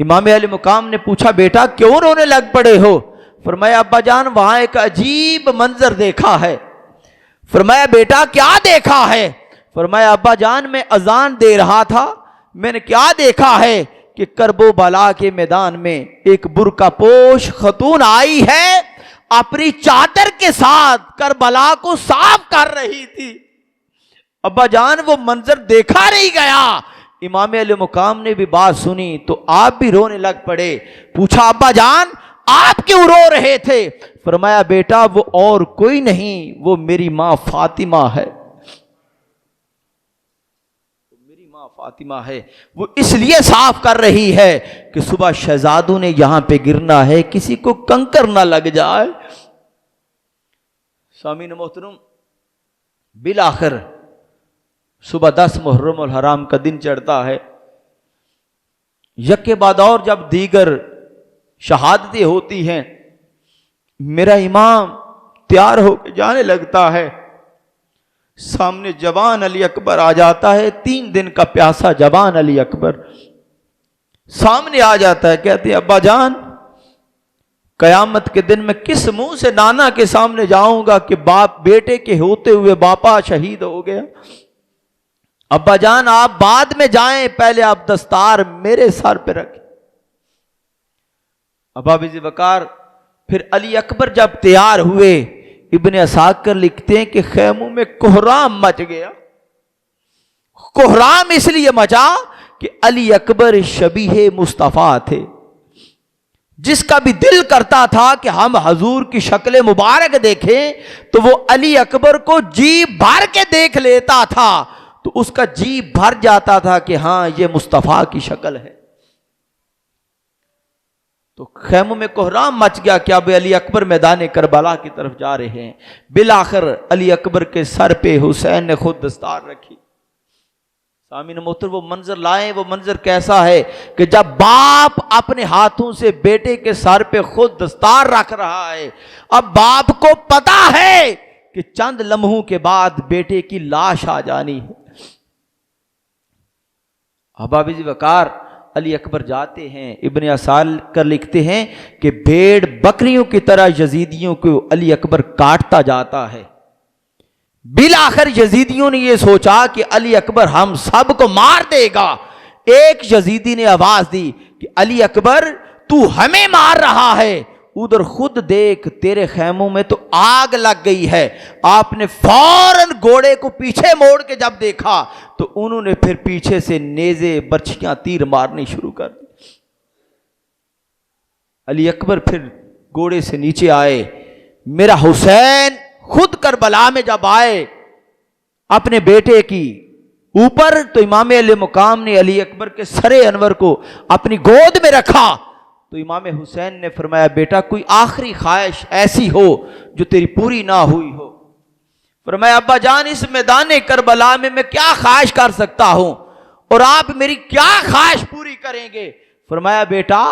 इमाम अली मुकाम ने पूछा बेटा क्यों रोने लग पड़े हो? फरमाया अब्बा जान वहां एक अजीब मंजर देखा है। फरमाया बेटा क्या देखा है? फरमाया अब्बा जान मैं अजान दे रहा था, मैंने क्या देखा है कि करबो बला के मैदान में एक बुर्का पोश खतून आई है, अपनी चादर के साथ करबला को साफ कर रही थी। अब्बा जान वो मंजर देखा नहीं गया। इमाम अली मुकाम ने भी बात सुनी तो आप भी रोने लग पड़े। पूछा अब्बा जान आप क्यों रो रहे थे? फरमाया बेटा वो और कोई नहीं, वो मेरी मां फातिमा है, मेरी मां फातिमा है। वो इसलिए साफ कर रही है कि सुबह शहजादों ने यहां पे गिरना है, किसी को कंकर ना लग जाए। सामीन मोहतरम, बिलाखिर सुबह 10 मुहर्रम अल हराम का दिन चढ़ता है। यके बाद और जब दीगर शहादतें होती हैं, मेरा इमाम तैयार होकर जाने लगता है, सामने जवान अली अकबर आ जाता है, 3 दिन का प्यासा जवान अली अकबर सामने आ जाता है। कहते हैं अब्बा जान कयामत के दिन मैं किस मुंह से नाना के सामने जाऊंगा कि बाप बेटे के होते हुए बापा शहीद हो गया। अब्बा जान आप बाद में जाएं, पहले आप दस्तार मेरे सर पे रखें। अब्बा बिजी वकार फिर अली अकबर जब तैयार हुए, इब्ने असाकिर लिखते हैं कि खैमों में कोहराम मच गया। कोहराम इसलिए मचा कि अली अकबर शबीहे मुस्तफा थे, जिसका भी दिल करता था कि हम हजूर की शक्ल मुबारक देखें तो वो अली अकबर को जी भर के देख लेता था, तो उसका जी भर जाता था कि हां ये मुस्तफा की शक्ल है। तो खैमों में कोहराम मच गया कि अब अली अकबर मैदान करबला की तरफ जा रहे हैं। बिलाखिर अली अकबर के सर पे हुसैन ने खुद दस्तार रखी। सामीन मोहतर वो मंजर लाए, वो मंजर कैसा है कि जब बाप अपने हाथों से बेटे के सर पे खुद दस्तार रख रहा है, अब बाप को पता है कि चंद लम्हों के बाद बेटे की लाश आ जानी है। अबाबिज वकार अली अकबर जाते हैं। इब्ने असाकिर लिखते हैं कि भेड़ बकरियों की तरह यजीदियों को अली अकबर काटता जाता है। बिलाखिर यजीदियों ने यह सोचा कि अली अकबर हम सब को मार देगा। एक यजीदी ने आवाज दी कि अली अकबर तू हमें मार रहा है, उधर खुद देख तेरे खैमों में तो आग लग गई है। आपने फौरन घोड़े को पीछे मोड़ के जब देखा तो उन्होंने फिर पीछे से नेज़े बर्छियां तीर मारनी शुरू कर दी। अली अकबर फिर घोड़े से नीचे आए। मेरा हुसैन खुद करबला में जब आए अपने बेटे की ऊपर, तो इमाम अली मुकाम ने अली अकबर के सरे अनवर को अपनी गोद में रखा। तो इमाम हुसैन ने फरमाया बेटा कोई आखिरी ख्वाहिश ऐसी हो जो तेरी पूरी ना हुई हो। फरमाया अब्बा जान इस मैदान करबला में मैं क्या ख्वाहिश कर सकता हूं और आप मेरी क्या ख्वाहिश पूरी करेंगे। फरमाया बेटा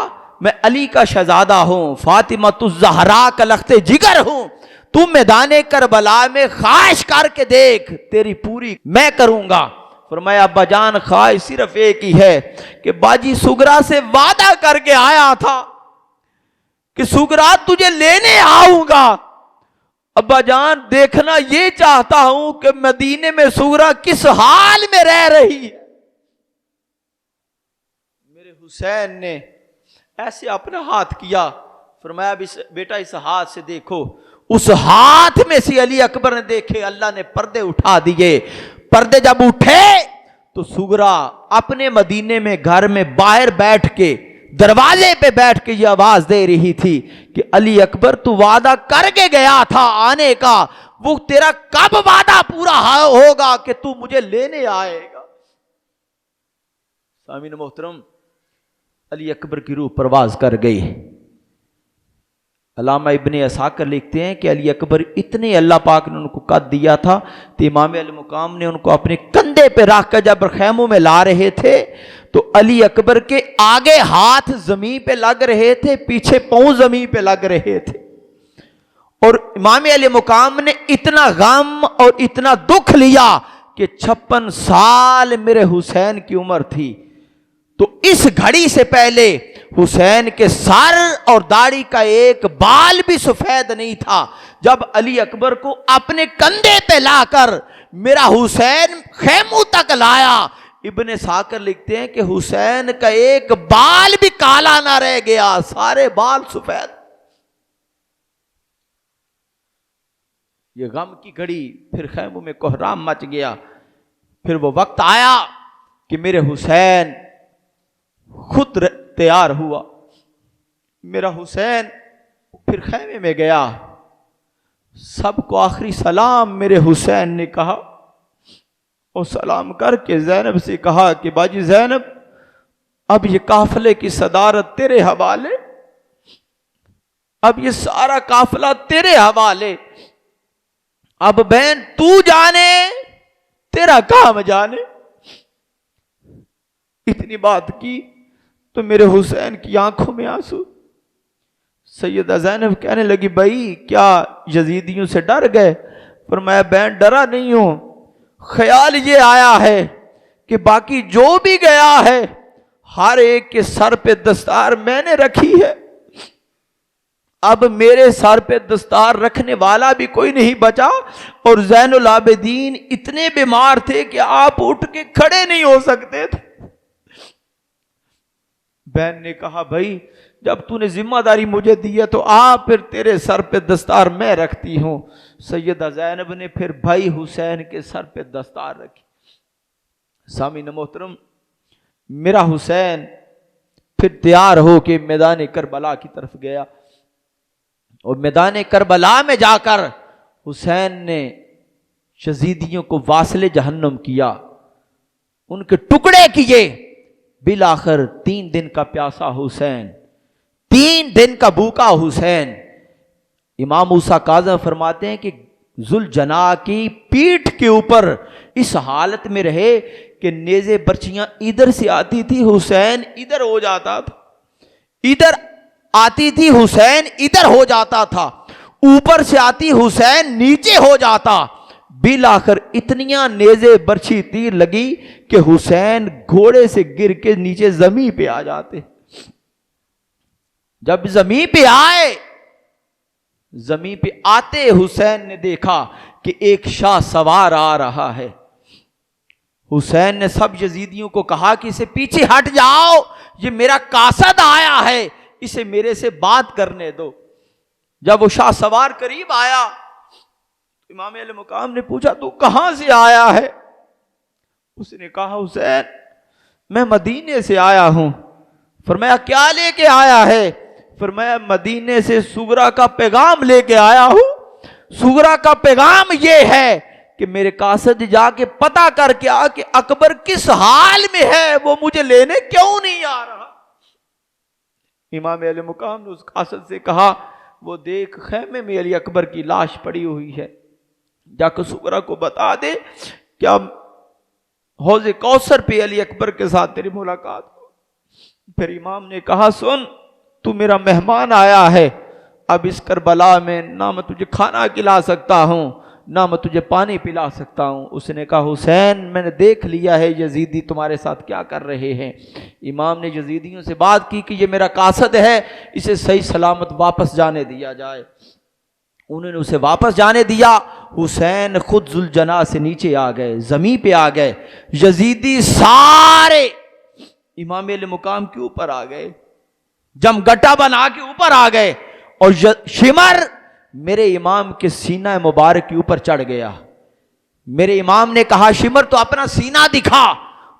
मैं अली का शहजादा हूं, फातिमा ज़हरा का लख्ते जिगर हूं, तू मैदान करबला में ख्वाहिश करके देख तेरी पूरी मैं करूंगा। फरमाया अब्बा जान ख्वाहिश सिर्फ एक ही है कि बाजी सुगरा से वादा करके आया था कि सुगरा तुझे लेने आऊंगा। अब्बा जान देखना ये चाहता हूं कि मदीने में सुगरा किस हाल में रह रही है। मेरे हुसैन ने ऐसे अपना हाथ किया। फरमाया बेटा इस हाथ से देखो। उस हाथ में से अली अकबर ने देखे अल्लाह ने पर्दे उठा दिए। पर्दे जब उठे तो सुगरा अपने मदीने में घर में बाहर बैठ के दरवाजे पे बैठ के ये आवाज दे रही थी कि अली अकबर तू वादा करके गया था आने का, वो तेरा कब वादा पूरा होगा कि तू मुझे लेने आएगा। सामीन मोहतरम अली अकबर की रूह परवाज कर गई। अल्लामा इब्ने असाकिर लिखते हैं कि अली अकबर इतने अल्लाह पाक ने उनको कद दिया था तो इमाम अल मुकाम ने उनको अपने कंधे पे रख कर जब खैमों में ला रहे थे तो अली अकबर के आगे हाथ जमीन पे लग रहे थे, पीछे पांव जमीन पे लग रहे थे। और इमाम अल मुकाम ने इतना गम और इतना दुख लिया कि 56 साल मेरे हुसैन की उम्र थी। तो इस घड़ी से पहले हुसैन के सर और दाढ़ी का एक बाल भी सफेद नहीं था। जब अली अकबर को अपने कंधे पे लाकर मेरा हुसैन खैमों तक लाया, इब्ने साकिर लिखते हैं कि हुसैन का एक बाल भी काला ना रह गया, सारे बाल सफेद। ये गम की घड़ी फिर खैमों में कोहराम मच गया। फिर वो वक्त आया कि मेरे हुसैन खुद तैयार हुआ। मेरा हुसैन फिर खैमे में गया। सबको आखिरी सलाम मेरे हुसैन ने कहा और सलाम करके ज़ैनब से कहा कि बाजी ज़ैनब अब ये काफले की सदारत तेरे हवाले, अब ये सारा काफला तेरे हवाले। अब बहन तू जाने तेरा काम जाने। इतनी बात की तो मेरे हुसैन की आंखों में आंसू। सैयदा ज़ैनब कहने लगी भाई क्या यजीदियों से डर गए। पर मैं बहन डरा नहीं हूं, ख्याल ये आया है कि बाकी जो भी गया है हर एक के सर पे दस्तार मैंने रखी है। अब मेरे सर पे दस्तार रखने वाला भी कोई नहीं बचा और ज़ैनुल आबिदीन इतने बीमार थे कि आप उठ के खड़े नहीं हो सकते थे। बहन ने कहा भाई जब तूने जिम्मेदारी मुझे दी है तो आप फिर तेरे सर पे दस्तार मैं रखती हूं। सैयदा ज़ैनब ने फिर भाई हुसैन के सर पे दस्तार रखी। सामीन मोहतरम मेरा हुसैन फिर तैयार हो के मैदान करबला की तरफ गया और मैदान करबला में जाकर हुसैन ने यजीदियों को वासले जहन्नुम किया, उनके टुकड़े किए। बिलाखिर 3 दिन का प्यासा हुसैन, 3 दिन का भूखा हुसैन। इमाम मूसा काज़म फरमाते हैं कि जुलजना की पीठ के ऊपर इस हालत में रहे कि नेज़े बर्चियां इधर से आती थी हुसैन इधर हो जाता था, इधर आती थी हुसैन इधर हो जाता था, ऊपर से आती हुसैन नीचे हो जाता। बिलाखिर इतनियां नेज़े बर्छी तीर लगी कि हुसैन घोड़े से गिर के नीचे जमीन पे आ जाते। जब जमीन पे आए, जमीन पे आते हुसैन ने देखा कि एक शाह सवार आ रहा है। हुसैन ने सब यजीदियों को कहा कि इसे पीछे हट जाओ, ये मेरा कासद आया है, इसे मेरे से बात करने दो। जब वो शाह सवार करीब आया तो इमाम अहले मुकाम ने पूछा, तू कहां से आया है? उसने कहा, हुसैन मैं मदीने से आया हूं। फरमाया, क्या लेके आया है? फरमाया, मदीने से सुगरा का पैगाम लेके आया हूं। सुगरा का पैगाम यह है कि मेरे कासद जाके पता करके आ कि अकबर किस हाल में है, वो मुझे लेने क्यों नहीं आ रहा। इमाम अहले मुकाम ने उस कासद से कहा, वो देख खैमे में अली अकबर की लाश पड़ी हुई है, जाकर सुगरा को बता दे क्या हौज़े कौसर पे अली अकबर के साथ तेरी मुलाकात हो। फिर इमाम ने कहा, सुन, तू मेरा मेहमान आया है, अब इस करबला में ना मैं तुझे खाना खिला सकता हूं, ना मैं तुझे पानी पिला सकता हूं। उसने कहा, हुसैन मैंने देख लिया है यजीदी तुम्हारे साथ क्या कर रहे हैं। इमाम ने यजीदियों से बात की कि ये मेरा कासद है, इसे सही सलामत वापस जाने दिया जाए। उन्होंने उसे वापस जाने दिया। हुसैन खुद जुलजना से नीचे आ गए, जमीन पे आ गए। यजीदी सारे इमाम अहले मुकाम के ऊपर आ गए, जमगटा बना के ऊपर आ गए, और शिमर मेरे इमाम के सीना मुबारक के ऊपर चढ़ गया। मेरे इमाम ने कहा, शिमर तो अपना सीना दिखा।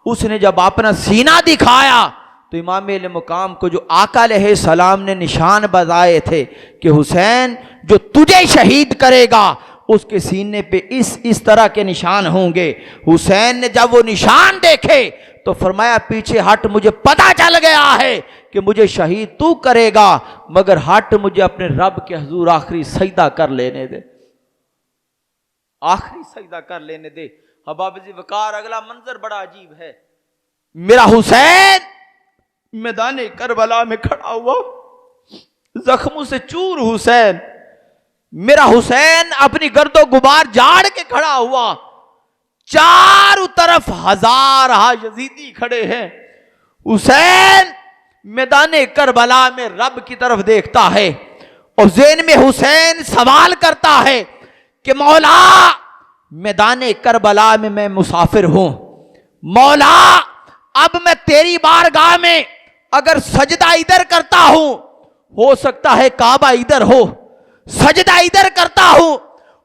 उसने जब अपना सीना दिखाया तो इमाम अहले मुकाम को जो आका अलैहिस्सलाम ने निशान बताए थे कि हुसैन जो तुझे शहीद करेगा उसके सीने पे इस तरह के निशान होंगे। हुसैन ने जब वो निशान देखे तो फरमाया, पीछे हट, मुझे पता चल गया है कि मुझे शहीद तू करेगा, मगर हट, मुझे अपने रब के हुजूर आखिरी सजदा कर लेने दे, आखिरी सजदा कर लेने दे। हबाब वकार अगला मंजर बड़ा अजीब है। मेरा हुसैन मैदान करबला में खड़ा हुआ, जख्मों से चूर हुसैन, मेरा हुसैन अपनी गर्दो गुबार झाड़ के खड़ा हुआ। चारों तरफ हजार यजीदी खड़े हैं। हुसैन मैदान करबला में रब की तरफ देखता है और ज़हन में हुसैन सवाल करता है कि मौला, मैदान करबला में मैं मुसाफिर हूं, मौला अब मैं तेरी बारगाह में अगर सजदा इधर करता हूं, हो सकता है काबा इधर हो, सजदा इधर करता हूं,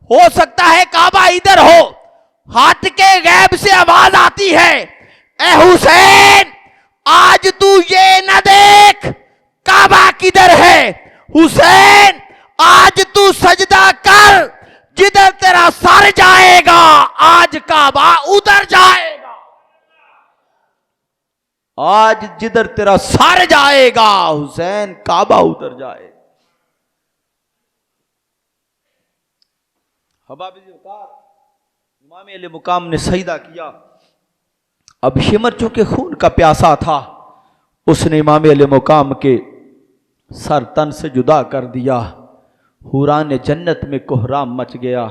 हो सकता है काबा इधर हो। हाथ के गैब से आवाज आती है, ए हुसैन आज तू ये न देख काबा किधर है, हुसैन आज तू सजदा कर, जिधर तेरा सर जाएगा आज काबा उधर जाएगा, आज जिधर तेरा सर जाएगा हुसैन काबा उधर जाएगा। इमाम अहले मुकाम ने सजदा किया। अब शिमर चूंकि खून का प्यासा था, उसने इमाम अहले मुकाम के सर तन से जुदा कर दिया। हुरान जन्नत में कोहराम मच गया,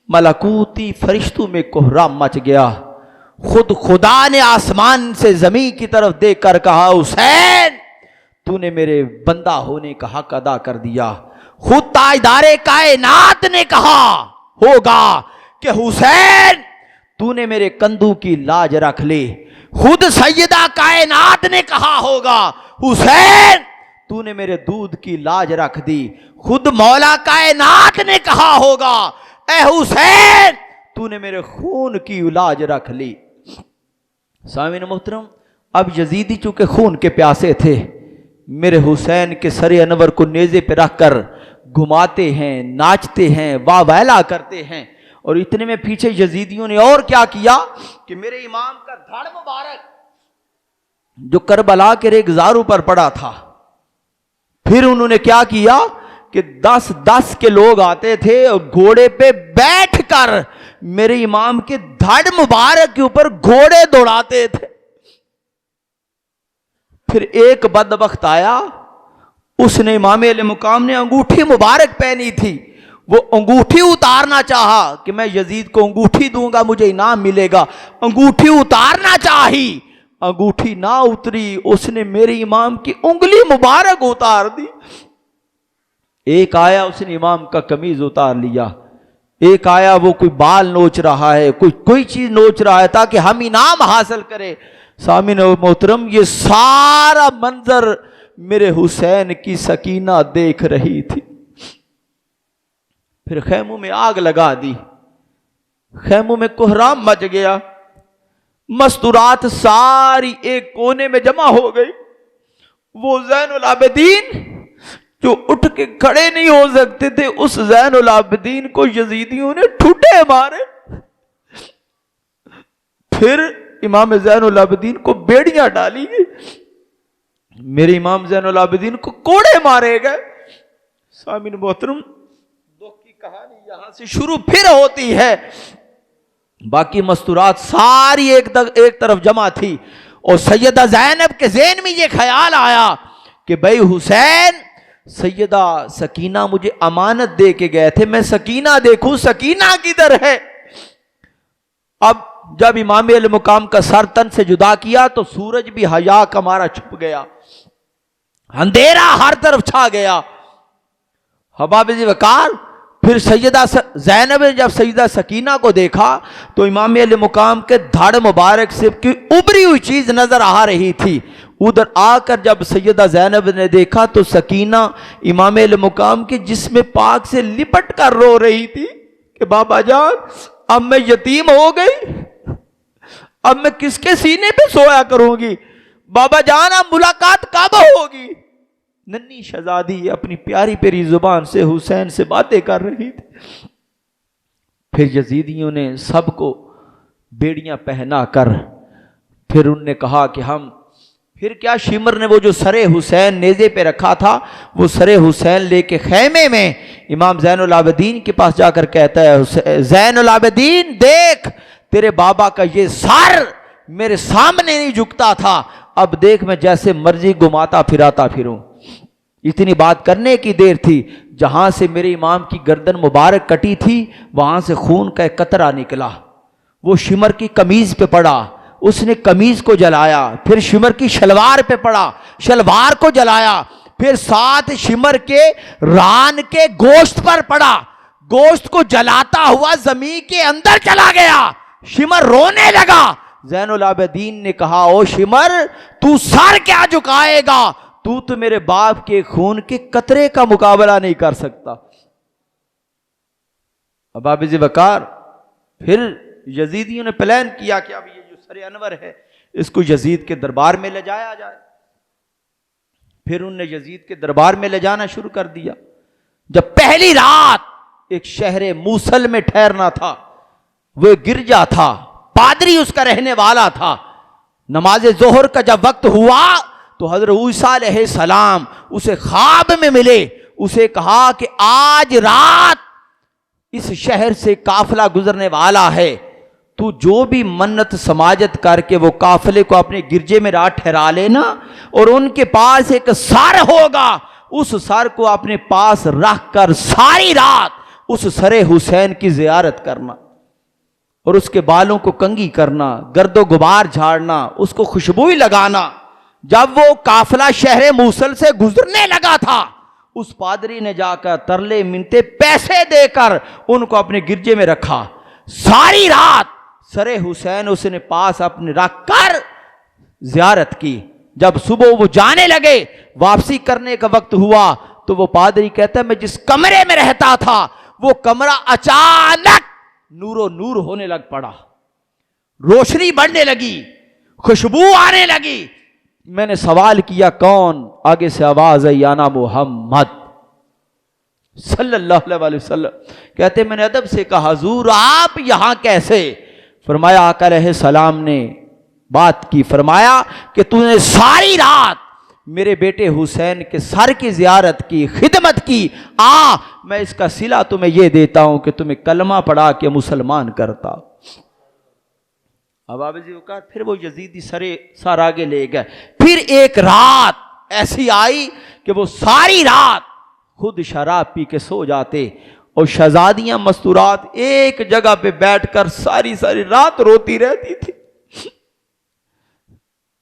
मलकूती फरिश्तों में कोहराम मच गया। खुद खुदा ने आसमान से जमीन की तरफ देखकर कहा, हुसैन तूने मेरे बंदा होने का हक अदा कर दिया। खुद ताजदारे कायनात ने कहा होगा कि हुसैन तूने मेरे कंधों की लाज रख ली। खुद सैयदा कायनात ने कहा होगा, हुसैन तूने मेरे दूध की लाज रख दी। खुद मौला कायनात ने कहा होगा, ए हुसैन तूने मेरे खून की लाज रख ली। सामीन मोहतरम, अब यजीदी चूंकि खून के प्यासे थे, मेरे हुसैन के सरे अनवर को नेज़े पे रखकर घुमाते हैं, नाचते हैं, वाह करते हैं। और इतने में पीछे यजीदियों ने और क्या किया कि मेरे इमाम का धड़ मुबारक जो करबला के रेगजारों पर पड़ा था, फिर उन्होंने क्या किया कि 10-10 के लोग आते थे और घोड़े पे बैठकर मेरे इमाम के धड़ मुबारक के ऊपर घोड़े दौड़ाते थे। फिर एक बदबख्त आया, उसने इमाम अहले मुकाम ने अंगूठी मुबारक पहनी थी, वो अंगूठी उतारना चाहा कि मैं यजीद को अंगूठी दूंगा मुझे इनाम मिलेगा। अंगूठी उतारना चाही, अंगूठी ना उतरी, उसने मेरे इमाम की उंगली मुबारक उतार दी। एक आया, उसने इमाम का कमीज उतार लिया। एक आया वो कोई बाल नोच रहा है, कोई चीज नोच रहा है ताकि हम इनाम हासिल करें। सामीन मोहतरम, ये सारा मंजर मेरे हुसैन की सकीना देख रही थी। फिर खैमों में आग लगा दी, खैमों में कोहराम मच गया, मस्तूरात सारी एक कोने में जमा हो गई। वो ज़ैनुल आबिदीन जो उठ के खड़े नहीं हो सकते थे, उस ज़ैनुल आबिदीन को यजीदियों ने ठुड्डे मारे। फिर इमाम ज़ैनुल आबिदीन को बेड़ियां डाली गई, मेरे इमाम ज़ैनुल आबिदीन को कोड़े मारे गए। सामीन मोहतरम, दुख की कहानी यहां से शुरू फिर होती है। बाकी मस्तूरात सारी एक तरफ जमा थी और सैयदा ज़ैनब के ज़हन में ये ख्याल आया कि भाई हुसैन सैयदा सकीना मुझे अमानत दे के गए थे, मैं सकीना देखूं, सकीना किधर है। अब जब इमाम अल मुकाम का सर तन से जुदा किया तो सूरज भी हया का मारा छुप गया, अंधेरा हर तरफ छा गया। हबाब-ए वकार, फिर सैयदा ज़ैनब ने जब सैयदा सकीना को देखा तो इमाम अल मुकाम के धड़ मुबारक से की उभरी हुई चीज नजर आ रही थी। उधर आकर जब सैयदा ज़ैनब ने देखा तो सकीना इमाम अल मुकाम के जिस्म पाक से लिपट कर रो रही थी कि बाबा जान, अब मैं यतीम हो गई, अब मैं किसके सीने पे सोया करूंगी, बाबा जान अब मुलाकात कब होगी। नन्ही शहजादी अपनी प्यारी प्यारी जुबान से हुसैन से बातें कर रही थी। फिर यजीदियों ने सबको बेड़ियां पहना कर फिर उनने कहा कि हम फिर क्या, शिमर ने वो जो सरे हुसैन नेज़े पे रखा था वो सरे हुसैन लेके खैमे में इमाम ज़ैनुल आबिदीन के पास जाकर कहता है, ज़ैनुल आबिदीन देख, तेरे बाबा का ये सर मेरे सामने नहीं झुकता था, अब देख मैं जैसे मर्जी घुमाता फिराता फिरूं। इतनी बात करने की देर थी, जहां से मेरे इमाम की गर्दन मुबारक कटी थी वहां से खून का एक कतरा निकला, वो शिमर की कमीज पे पड़ा, उसने कमीज को जलाया, फिर शिमर की शलवार पे पड़ा, शलवार को जलाया, फिर साथ शिमर के रान के गोश्त पर पड़ा, गोश्त को जलाता हुआ जमीन के अंदर चला गया। शिमर रोने लगा। ज़ैनुल आबिदीन ने कहा, ओ शिमर तू सर क्या झुकाएगा, तू तो मेरे बाप के खून के कतरे का मुकाबला नहीं कर सकता। अब आबिज़ वकार, फिर यजीदियों ने प्लान किया कि अब ये जो सरे अनवर है इसको यजीद के दरबार में ले जाया जाए। फिर उनने यजीद के दरबार में ले जाना शुरू कर दिया। जब पहली रात एक शहर मूसल में ठहरना था, वो गिरजा था, पादरी उसका रहने वाला था। नमाज जोहर का जब वक्त हुआ तो हजरत ईसा अलैहिस्सलाम उसे ख्वाब में मिले, उसे कहा कि आज रात इस शहर से काफिला गुजरने वाला है, तू जो भी मन्नत समाजत करके वो काफिले को अपने गिरजे में रात ठहरा लेना और उनके पास एक सर होगा, उस सर को अपने पास रख कर सारी रात उस सरे हुसैन की जियारत करना और उसके बालों को कंघी करना, गर्दो गुबार झाड़ना, उसको खुशबू लगाना। जब वो काफिला शहर मूसल से गुजरने लगा था, उस पादरी ने जाकर तरले मिनते पैसे देकर उनको अपने गिरजे में रखा। सारी रात सरे हुसैन उसने पास अपने रख कर जियारत की। जब सुबह वो जाने लगे, वापसी करने का वक्त हुआ तो वो पादरी कहता है, मैं जिस कमरे में रहता था वो कमरा अचानक नूरो नूर होने लग पड़ा, रोशनी बढ़ने लगी, खुशबू आने लगी। मैंने सवाल किया कौन? आगे से आवाज आई, आना मोहम्मद सल्लल्लाहु अलैहि वसल्लम। कहते मैंने अदब से कहा, हुजूर आप यहां कैसे? फरमाया आका अलैहिस्सलाम ने बात की, फरमाया कि तूने सारी रात मेरे बेटे हुसैन के सर की जियारत की, खिदमत की, मैं इसका सिला तुम्हें यह देता हूं कि तुम्हें कलमा पढ़ा के मुसलमान करता। अब आबिज़ फिर वो यजीदी सर आगे ले गए। फिर एक रात ऐसी आई कि वो सारी रात खुद शराब पी के सो जाते और शहजादियां मस्तूरात एक जगह पे बैठकर सारी सारी रात रोती रहती थी।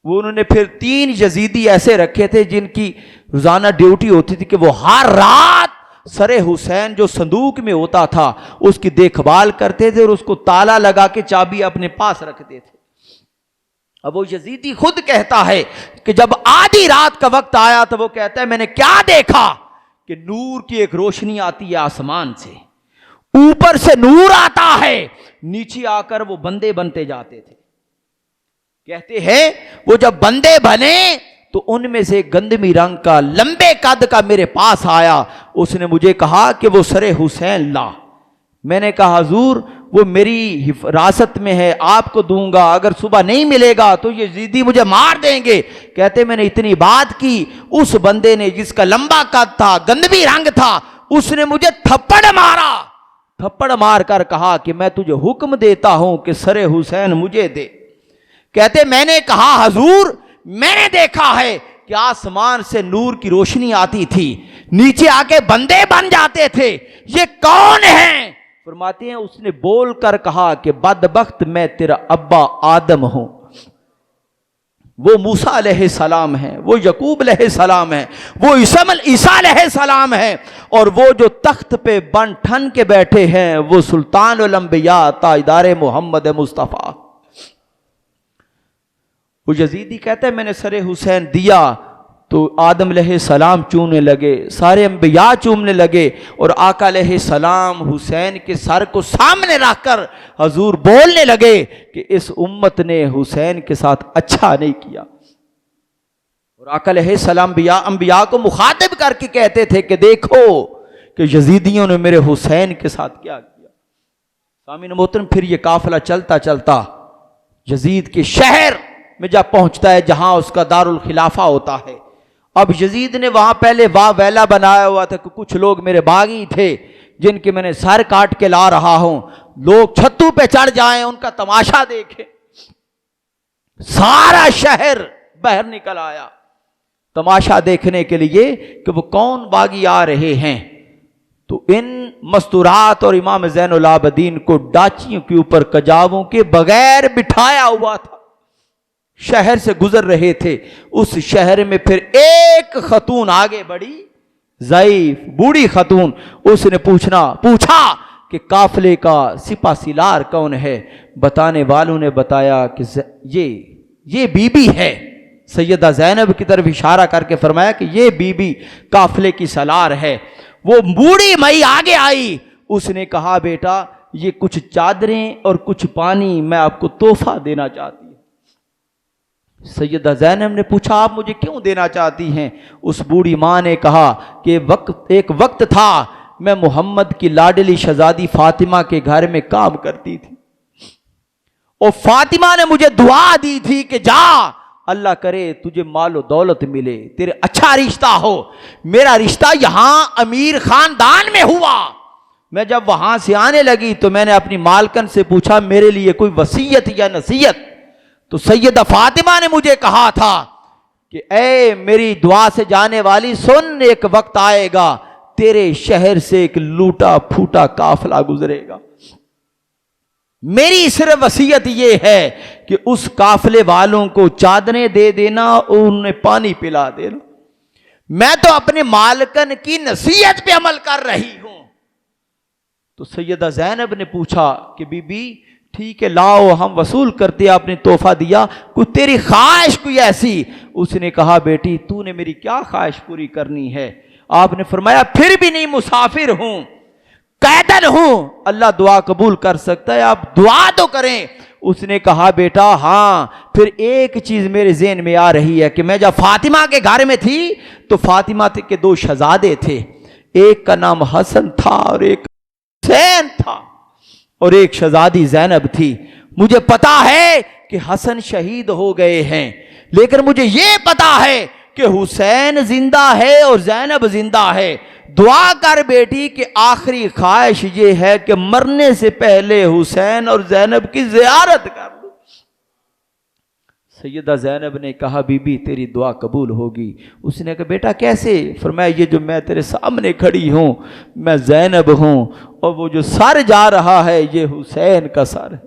वो उन्होंने फिर 3 यजीदी ऐसे रखे थे जिनकी रोजाना ड्यूटी होती थी कि वो हर रात सरे हुसैन जो संदूक में होता था उसकी देखभाल करते थे और उसको ताला लगा के चाबी अपने पास रखते थे। अब वो यजीदी खुद कहता है कि जब आधी रात का वक्त आया तो वो कहता है मैंने क्या देखा कि नूर की एक रोशनी आती है आसमान से, ऊपर से नूर आता है, नीचे आकर वो बंदे बनते जाते थे। कहते हैं वो जब बंदे बने तो उनमें से गंदमी रंग का लंबे कद का मेरे पास आया, उसने मुझे कहा कि वो सरे हुसैन ला। मैंने कहा हुजूर वो मेरी हिरासत में है, आपको दूंगा, अगर सुबह नहीं मिलेगा तो ये यजीदी मुझे मार देंगे। कहते मैंने इतनी बात की, उस बंदे ने जिसका लंबा कद था, गंदमी रंग था, उसने मुझे थप्पड़ मारा। थप्पड़ मार कर कहा कि मैं तुझे हुक्म देता हूं कि सरे हुसैन मुझे दे। कहते मैंने कहा हुजूर मैंने देखा है कि आसमान से नूर की रोशनी आती थी, नीचे आके बंदे बन जाते थे, ये कौन है? फरमाते हैं उसने बोल कर कहा कि बदबख्त मैं तेरा अब्बा आदम हूं। वो मूसा अलैहिस्सलाम है, वो यकूब अलैहिस्सलाम है, वो ईसा अलैहिस्सलाम है, और वो जो तख्त पे बन ठन के बैठे हैं वो सुल्तानुल अंबिया ताजदार मोहम्मद मुस्तफ़ा। वो यजीदी कहता है मैंने सरे हुसैन दिया तो आदम अलैहिस्सलाम चूमने लगे, सारे अंबिया चूमने लगे, और आका अलैहिस्सलाम हुसैन के सर को सामने रखकर हजूर बोलने लगे कि इस उम्मत ने हुसैन के साथ अच्छा नहीं किया। और आका अलैहिस्सलाम अंबिया को मुखातिब करके कहते थे कि देखो कि यजीदियों ने मेरे हुसैन के साथ क्या किया। सामीन मोहतरम, फिर ये काफिला चलता चलता यजीद के शहर में जब पहुंचता है जहां उसका दारुल खिलाफा होता है। अब यजीद ने वहां पहले वेला बनाया हुआ था कि कुछ लोग मेरे बागी थे जिनके मैंने सर काट के ला रहा हूं, लोग छत्तू पे चढ़ जाएं, उनका तमाशा देखें। सारा शहर बाहर निकल आया तमाशा देखने के लिए कि वो कौन बागी आ रहे हैं। तो इन मस्तूरात और इमाम ज़ैनुल आबिदीन को डाचियों के ऊपर कजावों के बगैर बिठाया हुआ था, शहर से गुजर रहे थे। उस शहर में फिर एक खतून आगे बढ़ी, ज़ईफ बूढ़ी खतून, उसने पूछा कि काफिले का सिपा सिलार कौन है। बताने वालों ने बताया कि ये बीबी है। सैयदा ज़ैनब की तरफ इशारा करके फरमाया कि ये बीबी काफिले की सलार है। वो बूढ़ी मई आगे आई, उसने कहा बेटा ये कुछ चादरें और कुछ पानी मैं आपको तोहफा देना चाहती हूं। सैयदा ज़ैनब ने पूछा आप मुझे क्यों देना चाहती हैं? उस बूढ़ी माँ ने कहा कि एक वक्त था मैं मोहम्मद की लाडली शहजादी फातिमा के घर में काम करती थी, और फातिमा ने मुझे दुआ दी थी कि जा अल्लाह करे तुझे मालो दौलत मिले, तेरे अच्छा रिश्ता हो। मेरा रिश्ता यहां अमीर खानदान में हुआ। मैं जब वहां से आने लगी तो मैंने अपनी मालकन से पूछा मेरे लिए कोई वसीयत या नसीहत। तो सैयदा फातिमा ने मुझे कहा था कि ए मेरी दुआ से जाने वाली सुन, एक वक्त आएगा तेरे शहर से एक लूटा फूटा काफिला गुजरेगा। मेरी सिर्फ वसीयत यह है कि उस काफिले वालों को चादरें दे देना और उन्हें पानी पिला देना। मैं तो अपने मालकन की नसीहत पे अमल कर रही हूं। तो सैयदा ज़ैनब ने पूछा कि बीबी ठीक है लाओ हम वसूल करते, आपने तोहफा दिया, कोई तेरी ख्वाहिश कोई ऐसी? उसने कहा बेटी तूने मेरी क्या ख्वाहिश पूरी करनी है? आपने फरमाया फिर भी नहीं, मुसाफिर हूं, कैदन हूं, अल्लाह दुआ कबूल कर सकता है, आप दुआ तो करें। उसने कहा बेटा हाँ, फिर एक चीज मेरे ज़हन में आ रही है कि मैं जब फातिमा के घर में थी तो फातिमा के दो शहजादे थे, एक का नाम हसन था और एक हुसैन था, और एक शहजादी ज़ैनब थी। मुझे पता है कि हसन शहीद हो गए हैं, लेकिन मुझे यह पता है कि हुसैन जिंदा है और ज़ैनब जिंदा है। दुआ कर बेटी कि आखिरी ख्वाहिश ये है कि मरने से पहले हुसैन और ज़ैनब की ज़ियारत कर लूं। सैयदा ज़ैनब ने कहा बीबी तेरी दुआ कबूल होगी। उसने कहा बेटा कैसे? फरमाया ये जो मैं तेरे सामने खड़ी हूं मैं ज़ैनब हूं, और वो जो सर जा रहा है ये हुसैन का सर है।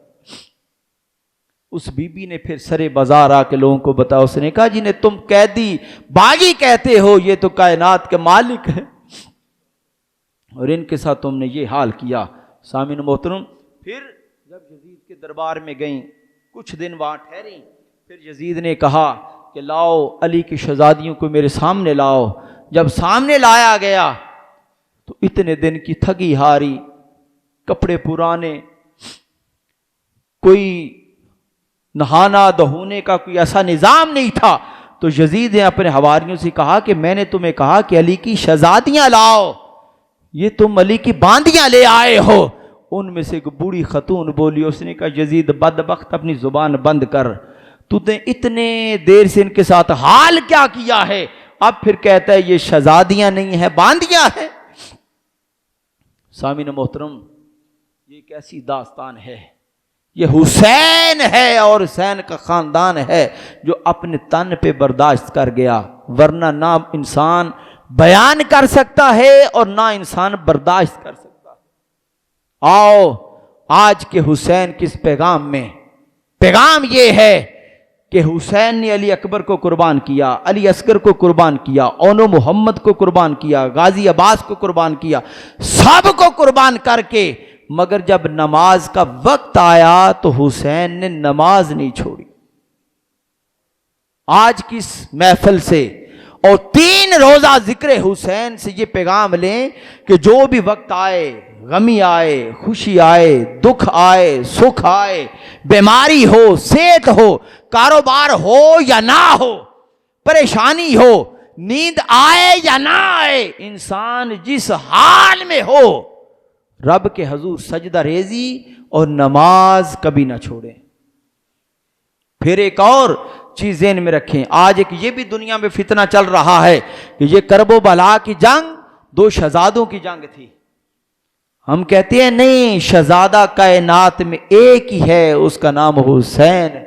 उस बीबी ने फिर सरे बाजार आके लोगों को बताया। उसने कहा जिन्हें तुम कैदी बागी कहते हो ये तो कायनात के मालिक है, और इनके साथ तुमने ये हाल किया। सामीन मोहतरम, फिर जब यजीद के दरबार में गई, कुछ दिन वहाँ ठहरी, फिर यजीद ने कहा कि लाओ अली की शहजादियों को मेरे सामने लाओ। जब सामने लाया गया तो इतने दिन की थकी हारी, कपड़े पुराने, कोई नहाना धोने का कोई ऐसा निज़ाम नहीं था। तो यजीद ने अपने हवारियों से कहा कि मैंने तुम्हें कहा कि अली की शहजादियां लाओ, ये तुम अली की बांदियां ले आए हो। उनमें से एक बूढ़ी खतून बोली, उसने कहा यजीद बदबख्त अपनी जुबान बंद कर, तूने इतने देर से इनके साथ हाल क्या किया है, अब फिर कहता है ये शहजादियां नहीं है बांदियां हैं। सामीन मोहतरम, ये कैसी दास्तान है। ये हुसैन है और हुसैन का खानदान है जो अपने तन पे बर्दाश्त कर गया, वरना ना इंसान बयान कर सकता है और ना इंसान बर्दाश्त कर सकता है। आओ आज के हुसैन किस पैगाम में, पैगाम ये है कि हुसैन ने अली अकबर को कुर्बान किया, अली असगर को कुर्बान किया, ओनो मोहम्मद को कुर्बान किया, गाजी अब्बास को कुर्बान किया, सब को कुर्बान करके, मगर जब नमाज का वक्त आया तो हुसैन ने नमाज नहीं छोड़ी। आज की इस महफिल से और 3 रोजा जिक्र हुसैन से ये पैगाम लें कि जो भी वक्त आए, गमी आए, खुशी आए, दुख आए, सुख आए, बीमारी हो, सेहत हो, कारोबार हो या ना हो, परेशानी हो, नींद आए या ना आए, इंसान जिस हाल में हो, रब के हजूर सजदा रेजी और नमाज कभी ना छोड़े। फिर एक और चीज ज़हन में रखें, आज एक ये भी दुनिया में फितना चल रहा है कि ये करबो बला की जंग 2 शहजादों की जंग थी। हम कहते हैं नहीं, शहजादा कायनात में एक ही है, उसका नाम हुसैन है।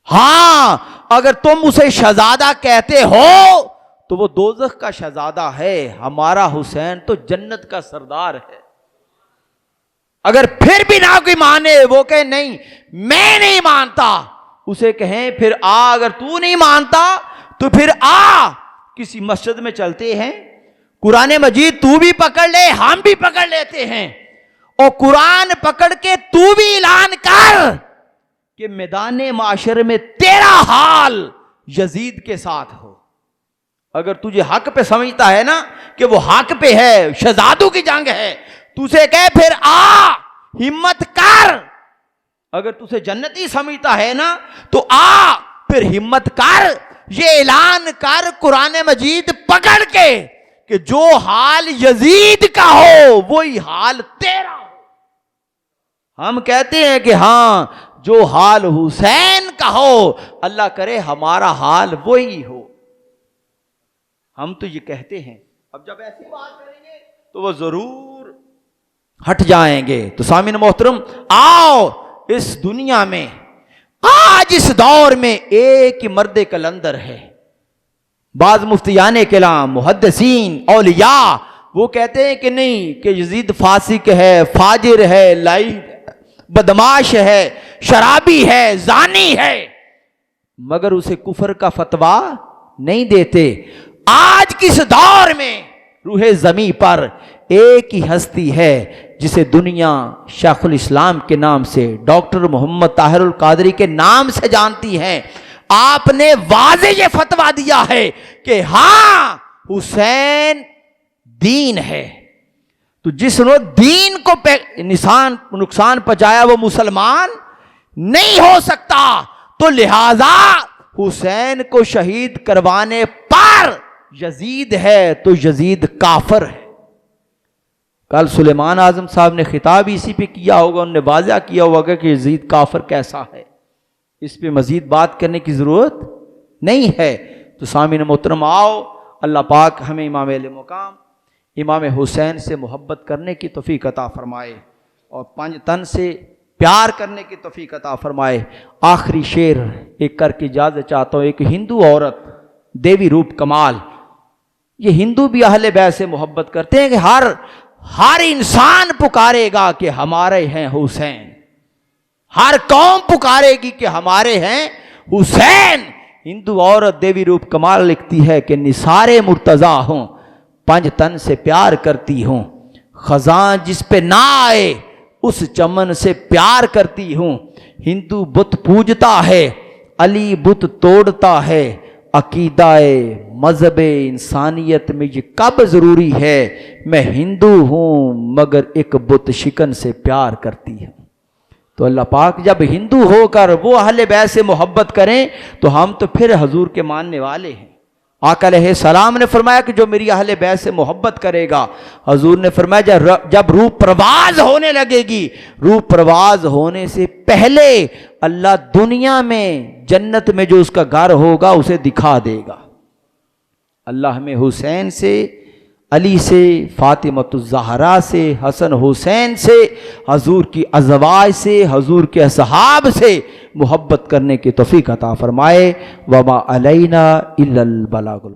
हां, अगर तुम उसे शहजादा कहते हो तो वो दोज़ख का शहजादा है, हमारा हुसैन तो जन्नत का सरदार है। अगर फिर भी ना कोई माने, वो कहे नहीं मैं नहीं मानता, उसे कहें फिर आ, अगर तू नहीं मानता तो फिर आ, किसी मस्जिद में चलते हैं, कुरान मजीद तू भी पकड़ ले, हम भी पकड़ लेते हैं, और कुरान पकड़ के तू भी ऐलान कर कि मैदान माशरे में तेरा हाल यजीद के साथ हो। अगर तुझे हक पे समझता है ना कि वो हक पे है, शहजादों की जंग है, तुझे कहे फिर आ, हिम्मत कर। अगर तुझे जन्नती समझता है ना तो आ, फिर हिम्मत कर, ये ऐलान कर कुरान मजीद पकड़ के कि जो हाल यजीद का हो वही हाल तेरा हो। हम कहते हैं कि हां, जो हाल हुसैन का हो, अल्लाह करे हमारा हाल वही हो। हम तो ये कहते हैं, अब जब ऐसी बात करेंगे तो वो जरूर हट जाएंगे। तो सामीन मोहतरम, आओ इस दुनिया में आज इस दौर में एक ही मर्द कलंदर है। बाज मुफ्तियाने कलाम, मुहद्दिसीन, औलिया वो कहते हैं कि नहीं, कि यजीद फासिक है, फाजिर है, लाइट बदमाश है, शराबी है, जानी है, मगर उसे कुफर का फतवा नहीं देते। आज किस दौर में रूहे जमी पर एक ही हस्ती है जिसे दुनिया शेखुल इस्लाम के नाम से, डॉक्टर मोहम्मद ताहिरुल कादरी के नाम से जानती है। आपने वाज़े ये फतवा दिया है कि हां, हुसैन दीन है। तो जिसने दीन को नुकसान पहुंचाया वो मुसलमान नहीं हो सकता। तो लिहाजा हुसैन को शहीद करवाने पर यजीद है तो यजीद काफिर है। कल सुलेमान आजम साहब ने खिताब इसी पे किया होगा, उन्होंने वाज़ा किया होगा कि यजीद काफिर कैसा है, इस पे मजीद बात करने की ज़रूरत नहीं है। तो सामीन मोहतरम, आओ अल्लाह पाक हमें इमाम अहले मुकाम इमाम हुसैन से मोहब्बत करने की तौफीक अता फरमाए और पंज तन से प्यार करने की तौफीक अता फरमाए। आखिरी शेर एक करके इजाज़त चाहता हूँ। एक हिंदू औरत, देवी रूप कमाल, ये हिंदू भी अहले बैत से मोहब्बत करते हैं कि हर इंसान पुकारेगा कि हमारे हैं हुसैन, हर कौम पुकारेगी कि हमारे हैं हुसैन। हिंदू औरत देवी रूप कमाल लिखती है कि निसारे मुर्तज़ा हों, पंज तन से प्यार करती हूँ, खजां जिस पे ना आए उस चमन से प्यार करती हूँ। हिंदू बुत पूजता है, अली बुत तोड़ता है, अकीदाए मजहब इंसानियत में ये कब ज़रूरी है, मैं हिंदू हूँ मगर एक बुत शिकन से प्यार करती हूँ। तो अल्लाह पाक जब हिंदू होकर वो अहले बैत से मोहब्बत करें तो हम तो फिर हजूर के मानने वाले हैं। आका अलैहिस्सलाम ने फरमाया कि जो मेरी अहले बैत से मोहब्बत करेगा, हजूर ने फरमाया जब रूह परवाज होने लगेगी, रूह परवाज होने से पहले अल्लाह दुनिया में जन्नत में जो उसका घर होगा उसे दिखा देगा। अल्लाह हमें हुसैन से, अली से, फातिमतुज़्ज़हरा से, हसन हुसैन से, हजूर की अज़वाज से, हजूर के असहाब से मोहब्बत करने की तौफीक अता फरमाए। वमा अलैना इल्लल बलागुल।